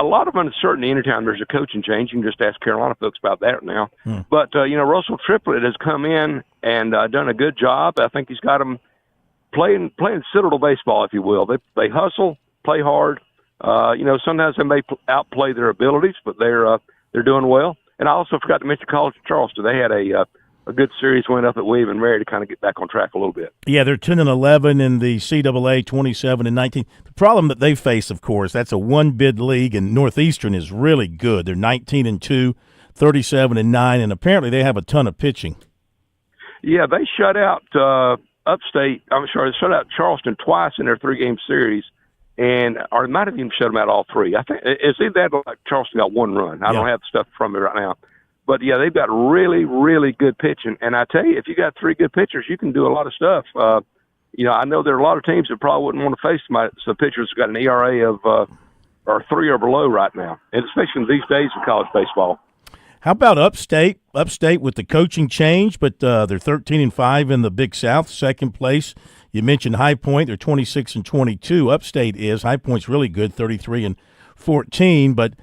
lot of uncertainty anytime there's a coaching change. You can just ask Carolina folks about that now. But, Russell Triplett has come in and done a good job. I think he's got them playing Citadel baseball, if you will. They hustle, play hard. Sometimes they may outplay their abilities, but they're doing well. And I also forgot to mention College of Charleston. They had a good series went up at William and Mary to kind of get back on track a little bit. Yeah, they're 10-11 in the CAA, 27-19. The problem that they face, of course, that's a one-bid league, and Northeastern is really good. They're 19-2, 37-9, and apparently they have a ton of pitching. Yeah, they shut out Upstate. They shut out Charleston twice in their three-game series, or it might have even shut them out all three. I think it's either that or like Charleston got one run. I don't have the stuff from me right now. But, yeah, they've got really, really good pitching. And I tell you, if you got three good pitchers, you can do a lot of stuff. I know there are a lot of teams that probably wouldn't want to face some pitchers who've got an ERA of or 3 or below right now, and especially in these days of college baseball. How about Upstate? Upstate with the coaching change, but they're 13-5 in the Big South, second place. You mentioned High Point. They're 26-22. Upstate is. High Point's really good, 33-14, but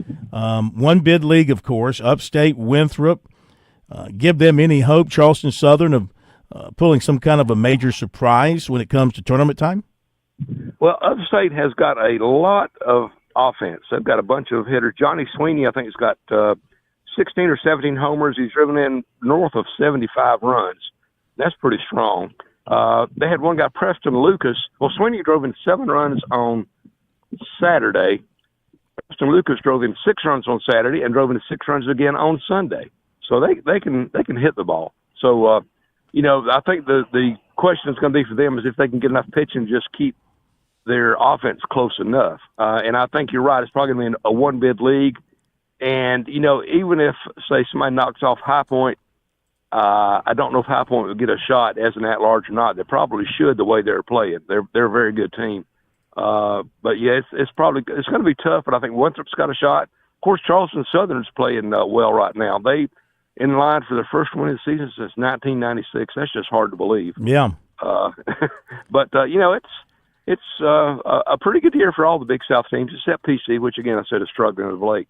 one bid league, of course. Upstate, Winthrop, give them any hope, Charleston Southern, of pulling some kind of a major surprise when it comes to tournament time? Well, Upstate has got a lot of offense. They've got a bunch of hitters. Johnny Sweeney, I think, has got 16 or 17 homers. He's driven in north of 75 runs. That's pretty strong. They had one guy, Preston Lucas. Well, Sweeney drove in 7 runs on Saturday. Preston Lucas drove in 6 runs on Saturday and drove in 6 runs again on Sunday. So they can hit the ball. So, I think the question is going to be for them is if they can get enough pitching, just keep their offense close enough. And I think you're right. It's probably going to be a one-bid league. And, even if, say, somebody knocks off High Point, I don't know if High Point will get a shot as an at-large or not. They probably should the way they're playing. They're a very good team. But, yeah, it's going to be tough, but I think Winthrop's got a shot. Of course, Charleston Southern's playing well right now. They in line for their first win of the season since 1996. That's just hard to believe. Yeah. But it's a pretty good year for all the Big South teams except PC, which, again, I said is struggling of late.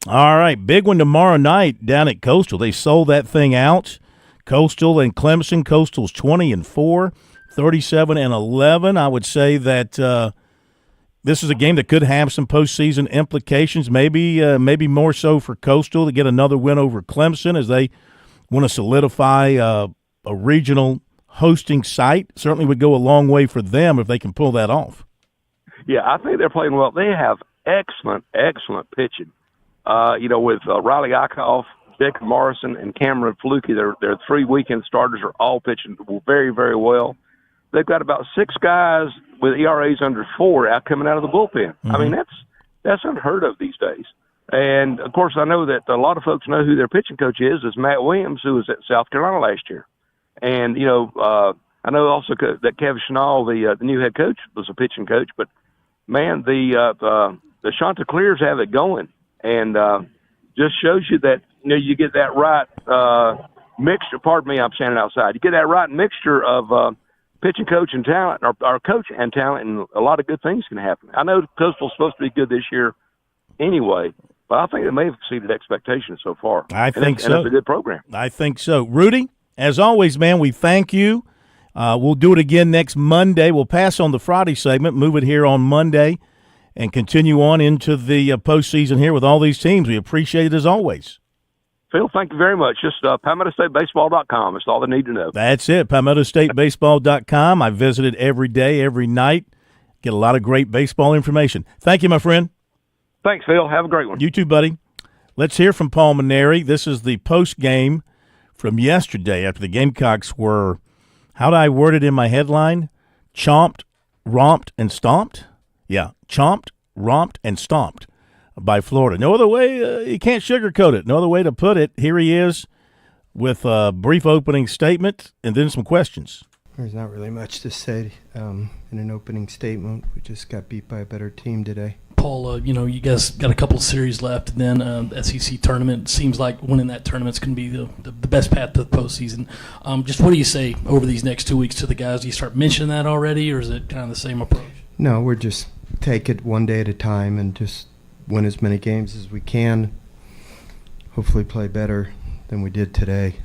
All right, big one tomorrow night down at Coastal. They sold that thing out. Coastal and Clemson. Coastal's 20-4, 37-11. I would say that this is a game that could have some postseason implications. Maybe more so for Coastal to get another win over Clemson as they want to solidify a regional hosting site. Certainly would go a long way for them if they can pull that off. Yeah, I think they're playing well. They have excellent pitching. With Riley Eichhoff, Dick Morrison, and Cameron Fluke, their 3 weekend starters are all pitching very, very well. They've got about 6 guys with ERAs under 4 coming out of the bullpen. Mm-hmm. I mean, that's unheard of these days. And, of course, I know that a lot of folks know who their pitching coach is Matt Williams, who was at South Carolina last year. And, I know also that Kevin Schnall, the new head coach, was a pitching coach. But, man, the Chanticleers have it going. And just shows you that, you get that right mixture. Pardon me, I'm standing outside. You get that right mixture of pitching coach and talent, or coach and talent, and a lot of good things can happen. I know Coastal's supposed to be good this year anyway, but I think they may have exceeded expectations so far. I think so. And it's a good program. I think so. Rudy, as always, man, we thank you. We'll do it again next Monday. We'll pass on the Friday segment, move it here on Monday, and continue on into the postseason here with all these teams. We appreciate it as always. Phil, thank you very much. Just PalmettoStateBaseball.com. That's all they need to know. That's it, PalmettoStateBaseball.com. I visit it every day, every night. Get a lot of great baseball information. Thank you, my friend. Thanks, Phil. Have a great one. You too, buddy. Let's hear from Paul Maneri. This is the post game from yesterday after the Gamecocks were, how did I word it in my headline? Chomped, romped, and stomped? Yeah, chomped, romped, and stomped by Florida. No other way, you can't sugarcoat it. No other way to put it. Here he is with a brief opening statement and then some questions. There's not really much to say in an opening statement. We just got beat by a better team today. Paul, you guys got a couple of series left, and then SEC tournament. Seems like winning that tournament's going to be the best path to the postseason. Just what do you say over these next 2 weeks to the guys? Do you start mentioning that already, or is it kind of the same approach? No, we're just take it one day at a time and just win as many games as we can. Hopefully play better than we did today.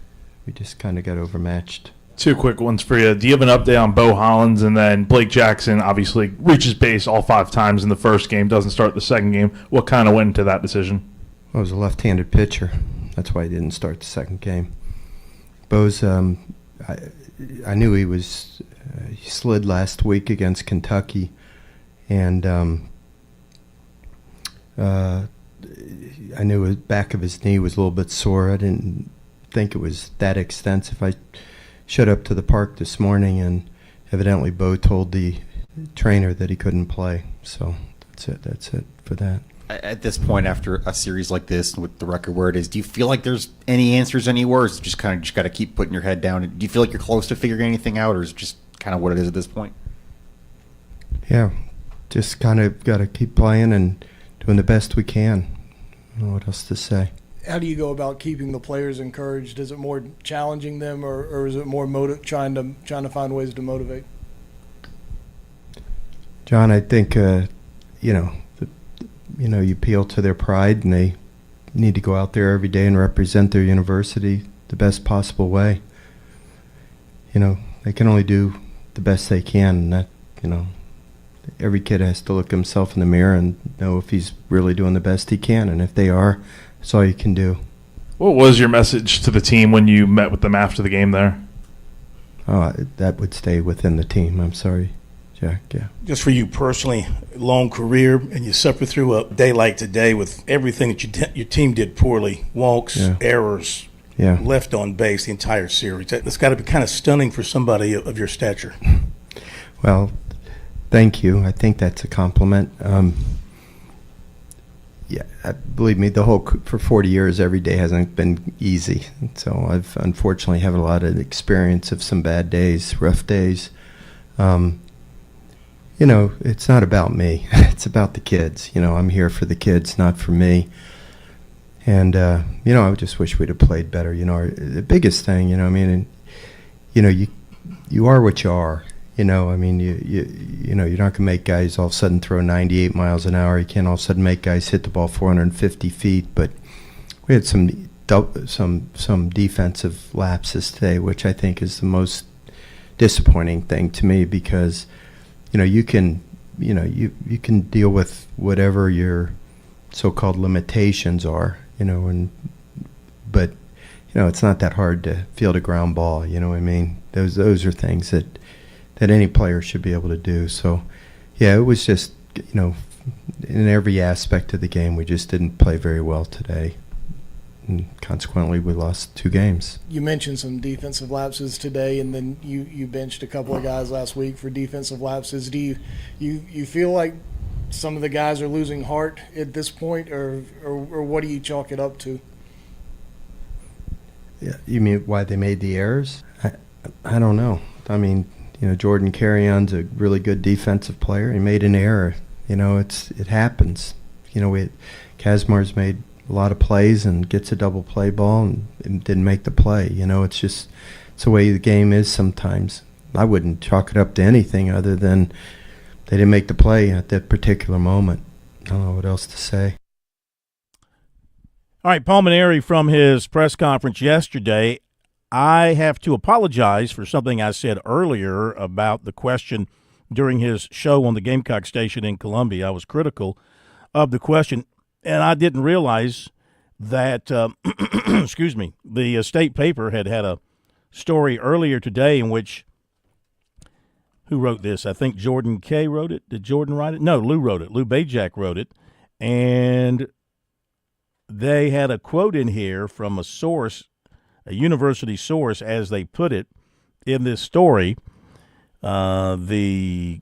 We just kind of got overmatched. 2 quick ones for you. Do you have an update on Bo Hollins? And then Blake Jackson obviously reaches base all 5 times in the first game, doesn't start the second game. What kind of went into that decision? Well, it was a left-handed pitcher. That's why he didn't start the second game. Bo's, I knew he was, he slid last week against Kentucky. And I knew the back of his knee was a little bit sore. I didn't think it was that extensive. I showed up to the park this morning, and evidently Bo told the trainer that he couldn't play. So that's it for that. At this point, after a series like this, with the record where it is, do you feel like there's any answers anywhere, or is it just kind of just got to keep putting your head down? Do you feel like you're close to figuring anything out, or is it just kind of what it is at this point? Yeah, just kind of got to keep playing and doing the best we can. I don't know what else to say. How do you go about keeping the players encouraged? Is it more challenging them, or is it more trying to find ways to motivate? John, I think you appeal to their pride, and they need to go out there every day and represent their university the best possible way. They can only do the best they can, and that every kid has to look himself in the mirror and know if he's really doing the best he can, and if they are, that's all you can do. What was your message to the team when you met with them after the game there? Oh, that would stay within the team. I'm sorry, Jack. Yeah. Just for you personally, long career, and you suffer through a day like today with everything that your team did poorly, walks, errors, left on base the entire series. That's got to be kind of stunning for somebody of your stature. Well, Thank you. I think that's a compliment. Yeah, believe me, for 40 years, every day hasn't been easy. So I've unfortunately have a lot of experience of some bad days, rough days. It's not about me. It's about the kids. I'm here for the kids, not for me. And, I just wish we'd have played better. The biggest thing, you are what you are. You're not going to make guys all of a sudden throw 98 miles an hour. You can't all of a sudden make guys hit the ball 450 feet. But we had some defensive lapses today, which I think is the most disappointing thing to me, because you can deal with whatever your so-called limitations are, but it's not that hard to field a ground ball. Those are things that any player should be able to do. So, yeah, it was just, in every aspect of the game, we just didn't play very well today. And consequently, we lost 2 games. You mentioned some defensive lapses today, and then you benched a couple of guys last week for defensive lapses. Do you feel like some of the guys are losing heart at this point, or what do you chalk it up to? Yeah, you mean why they made the errors? I don't know. I mean, Jordan Carrion's a really good defensive player. He made an error. It happens. Kazmar's made a lot of plays and gets a double play ball and didn't make the play. It's the way the game is sometimes. I wouldn't chalk it up to anything other than they didn't make the play at that particular moment. I don't know what else to say. All right, Paul Mainieri from his press conference yesterday. I have to apologize for something I said earlier about the question during his show on the Gamecock station in Columbia. I was critical of the question, and I didn't realize that, excuse me, the state paper had a story earlier today in which, who wrote this? I think Jordan K. wrote it. Did Jordan write it? No, Lou wrote it. Lou Bajak wrote it, and they had a quote in here from a source, a university source, as they put it in this story. The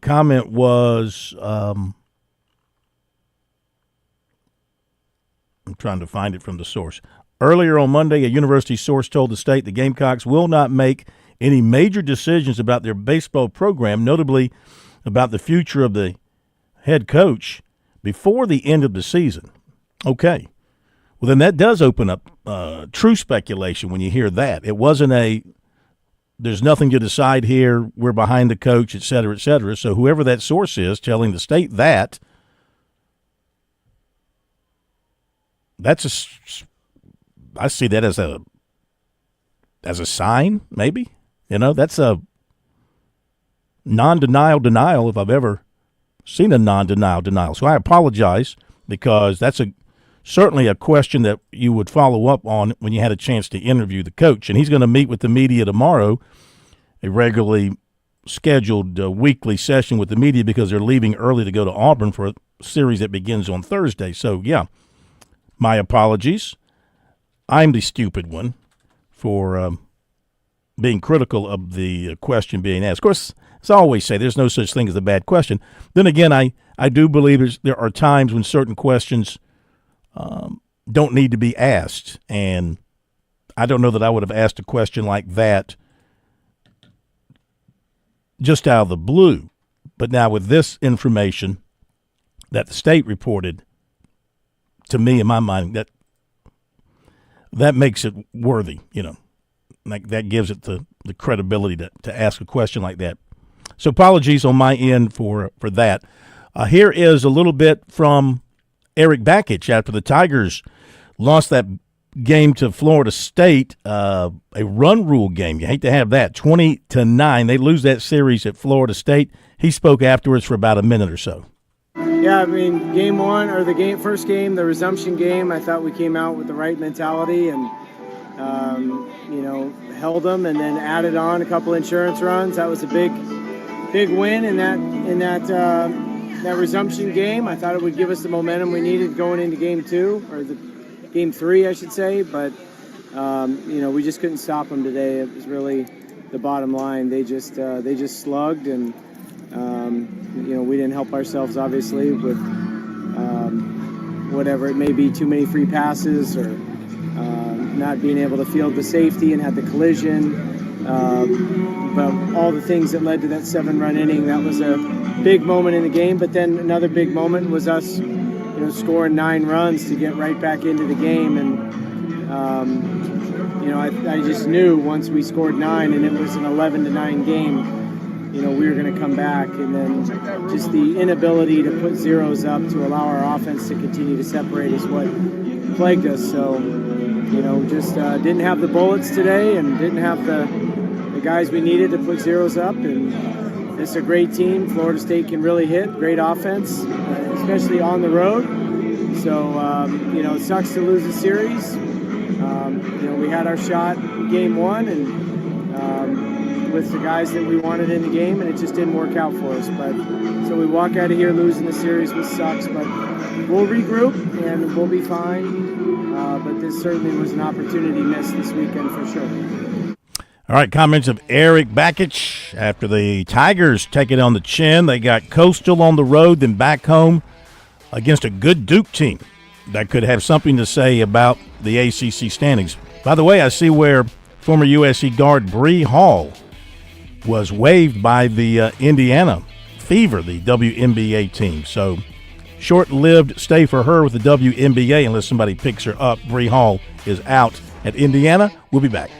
comment was, I'm trying to find it from the source. Earlier on Monday, a university source told the state the Gamecocks will not make any major decisions about their baseball program, notably about the future of the head coach, before the end of the season. Okay. Well, then that does open up true speculation when you hear that. It wasn't there's nothing to decide here, we're behind the coach, et cetera, et cetera. So whoever that source is telling the state that, I see that as a sign, maybe. That's a non-denial if I've ever seen a non-denial. So I apologize, because that's certainly a question that you would follow up on when you had a chance to interview the coach. And he's going to meet with the media tomorrow, a regularly scheduled weekly session with the media, because they're leaving early to go to Auburn for a series that begins on Thursday. So, yeah, my apologies. I'm the stupid one for being critical of the question being asked. Of course, as I always say, there's no such thing as a bad question. Then again, I do believe there are times when certain questions don't need to be asked. And I don't know that I would have asked a question like that just out of the blue. But now with this information that the state reported, to me, in my mind, that makes it worthy, Like that gives it the credibility to ask a question like that. So apologies on my end for that. Here is a little bit from Eric Bakich after the Tigers lost that game to Florida State, a run rule game. You hate to have that, 20-9. They lose that series at Florida State. He spoke afterwards for about a minute or so. Yeah, I mean, game one, or the first game, the resumption game, I thought we came out with the right mentality and, held them, and then added on a couple insurance runs. That was a big win in that resumption game. I thought it would give us the momentum we needed going into game two, or game three, I should say. But we just couldn't stop them today. It was really the bottom line. They just slugged, and we didn't help ourselves obviously with whatever it may be, too many free passes or not being able to field the safety and had the collision. But all the things that led to that 7-run inning, that was a big moment in the game. But then another big moment was us, scoring 9 runs to get right back into the game. And I just knew once we scored 9 and it was an 11-9 game, we were going to come back. And then just the inability to put zeros up to allow our offense to continue to separate is what plagued us. So, just didn't have the bullets today and didn't have the guys we needed to put zeros up. And it's a great team. Florida State can really hit, great offense, especially on the road. So, it sucks to lose the series. We had our shot in game 1 and with the guys that we wanted in the game, and it just didn't work out for us. But so we walk out of here losing the series, which sucks, but we'll regroup and we'll be fine. But this certainly was an opportunity missed this weekend for sure. All right, comments of Eric Bakich after the Tigers take it on the chin. They got Coastal on the road, then back home against a good Duke team that could have something to say about the ACC standings. By the way, I see where former USC guard Bree Hall was waived by the Indiana Fever, the WNBA team. So short-lived stay for her with the WNBA unless somebody picks her up. Bree Hall is out at Indiana. We'll be back.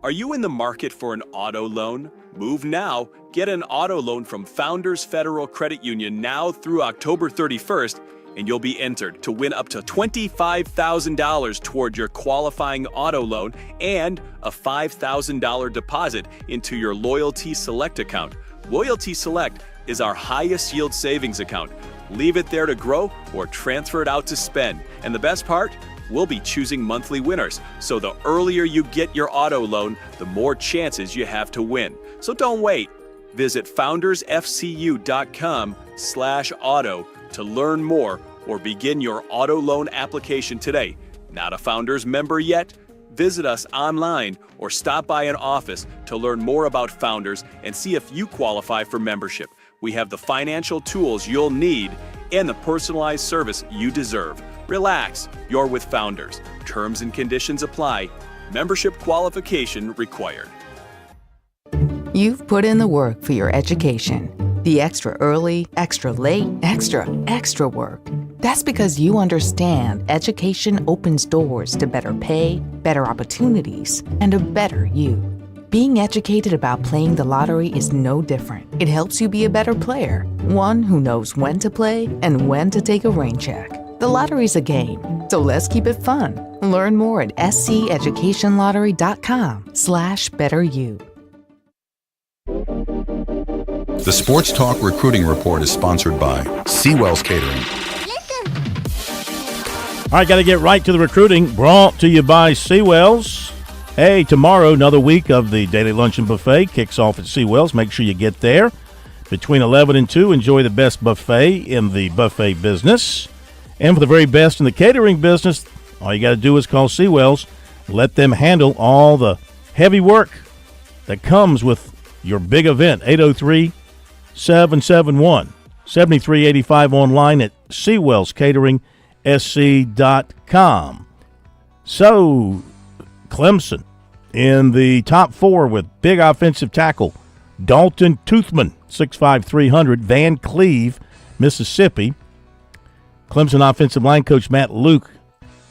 Are you in the market for an auto loan? Move now. Get an auto loan from Founders Federal Credit Union now through October 31st, and you'll be entered to win up to $25,000 toward your qualifying auto loan and a $5,000 deposit into your Loyalty Select account. Loyalty Select is our highest yield savings account. Leave it there to grow or transfer it out to spend. And the best part? We'll be choosing monthly winners. So the earlier you get your auto loan, the more chances you have to win. So don't wait. Visit foundersfcu.com/auto to learn more or begin your auto loan application today. Not a Founders member yet? Visit us online or stop by an office to learn more about Founders and see if you qualify for membership. We have the financial tools you'll need and the personalized service you deserve. Relax, you're with Founders. Terms and conditions apply. Membership qualification required. You've put in the work for your education. The extra early, extra late, extra work. That's because you understand education opens doors to better pay, better opportunities, and a better you. Being educated about playing the lottery is no different. It helps you be a better player, one who knows when to play and when to take a rain check. The lottery's a game, so let's keep it fun. Learn more at sceducationlottery.com/betteryou. The Sports Talk Recruiting Report is sponsored by Seawell's Catering. All right, got to get right to the recruiting. Brought to you by Seawell's. Hey, tomorrow, another week of the Daily Luncheon Buffet kicks off at Seawell's. Make sure you get there. Between 11 and 2, enjoy the best buffet in the buffet business. And for the very best in the catering business, all you got to do is call Seawell's. Let them handle all the heavy work that comes with your big event. 803-771-7385 online at SeawellsCateringSC.com. So, Clemson in the top 4 with big offensive tackle Dalton Toothman, 6'5", 300, Van Cleve, Mississippi. Clemson offensive line coach Matt Luke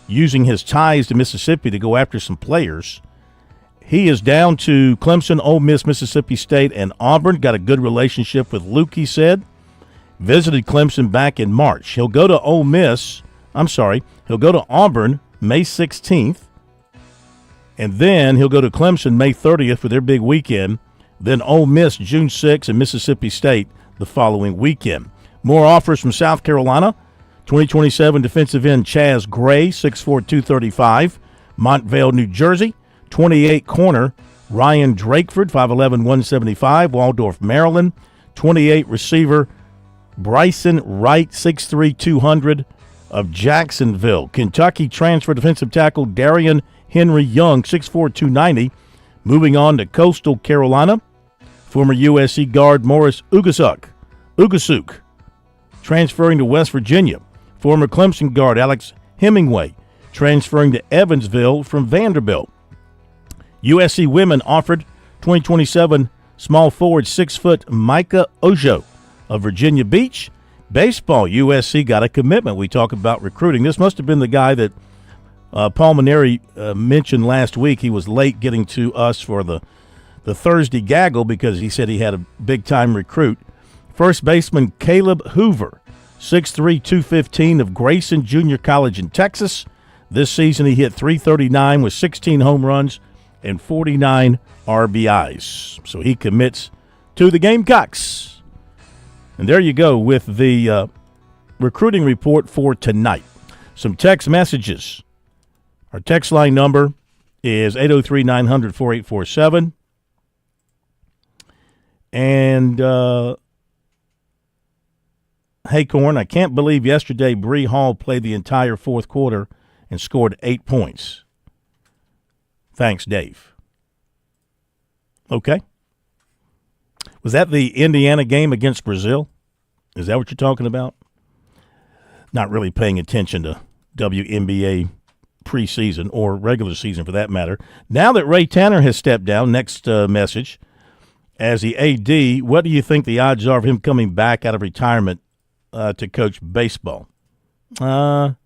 using his ties to Mississippi to go after some players. He is down to Clemson, Ole Miss, Mississippi State, and Auburn. Got a good relationship with Luke, he said. Visited Clemson back in March. He'll go to He'll go to Auburn May 16th. And then he'll go to Clemson May 30th for their big weekend. Then Ole Miss June 6th and Mississippi State the following weekend. More offers from South Carolina. 2027 defensive end Chaz Gray, 6'4", 235, Montvale, New Jersey. 28 corner Ryan Drakeford, 5'11", 175, Waldorf, Maryland. 28 receiver Bryson Wright, 6'3", 200 of Jacksonville. Kentucky transfer defensive tackle Darian Henry Young, 6'4", 290, Moving on to Coastal Carolina, former USC guard Morris Ugasuk, transferring to West Virginia. Former Clemson guard Alex Hemingway, transferring to Evansville from Vanderbilt. USC women offered 2027 small forward 6-foot Micah Ojo of Virginia Beach. Baseball, USC got a commitment. We talk about recruiting. This must have been the guy that Paul Maneri mentioned last week. He was late getting to us for the Thursday gaggle because he said he had a big-time recruit. First baseman Caleb Hoover, 6'3", 215 of Grayson Junior College in Texas. This season he hit .339 with 16 home runs and 49 RBIs. So he commits to the Gamecocks. And there you go with the recruiting report for tonight. Some text messages. Our text line number is 803-900-4847. And, hey, Corn, I can't believe yesterday Bree Hall played the entire fourth quarter and scored 8 points. Thanks, Dave. Okay. Was that the Indiana game against Brazil? Is that what you're talking about? Not really paying attention to WNBA preseason or regular season for that matter. Now that Ray Tanner has stepped down, next message, as the AD, what do you think the odds are of him coming back out of retirement to coach baseball? I'd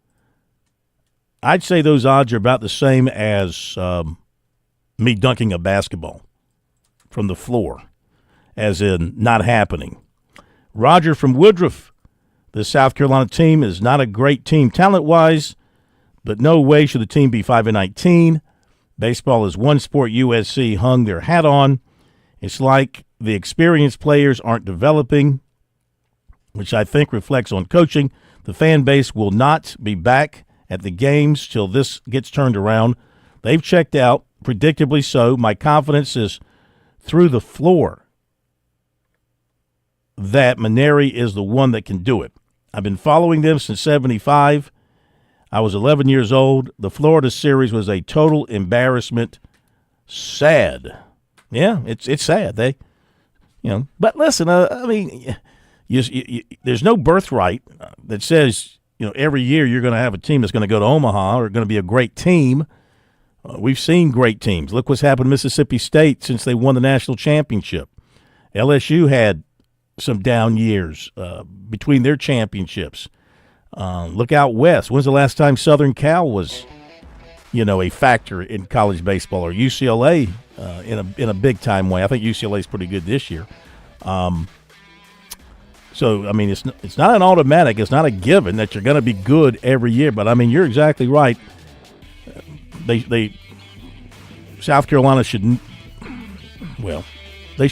say those odds are about the same as me dunking a basketball from the floor, as in not happening. Roger from Woodruff, the South Carolina team is not a great team talent-wise, but no way should the team be 5-19. Baseball is one sport USC hung their hat on. It's like the experienced players aren't developing, which I think reflects on coaching. The fan base will not be back at the games till this gets turned around. They've checked out, predictably so. My confidence is through the floor that Maneri is the one that can do it. I've been following them since 75. I was 11 years old. The Florida series was a total embarrassment. Sad. Yeah, it's sad. But listen, I mean, there's no birthright that says, every year you're going to have a team that's going to go to Omaha or going to be a great team. We've seen great teams. Look what's happened to Mississippi State since they won the national championship. LSU had some down years between their championships. Look out west. When's the last time Southern Cal was, a factor in college baseball, or UCLA in a big time way? I think UCLA is pretty good this year. So I mean, it's not an automatic. It's not a given that you're going to be good every year. But I mean, you're exactly right. South Carolina should. They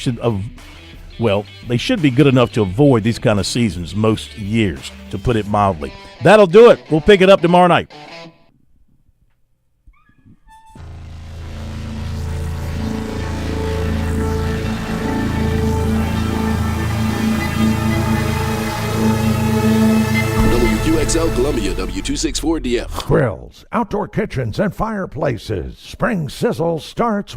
should be good enough to avoid these kind of seasons most years, to put it mildly. That'll do it. We'll pick it up tomorrow night. WQXL Columbia, W264DF. Grills, outdoor kitchens, and fireplaces. Spring Sizzle starts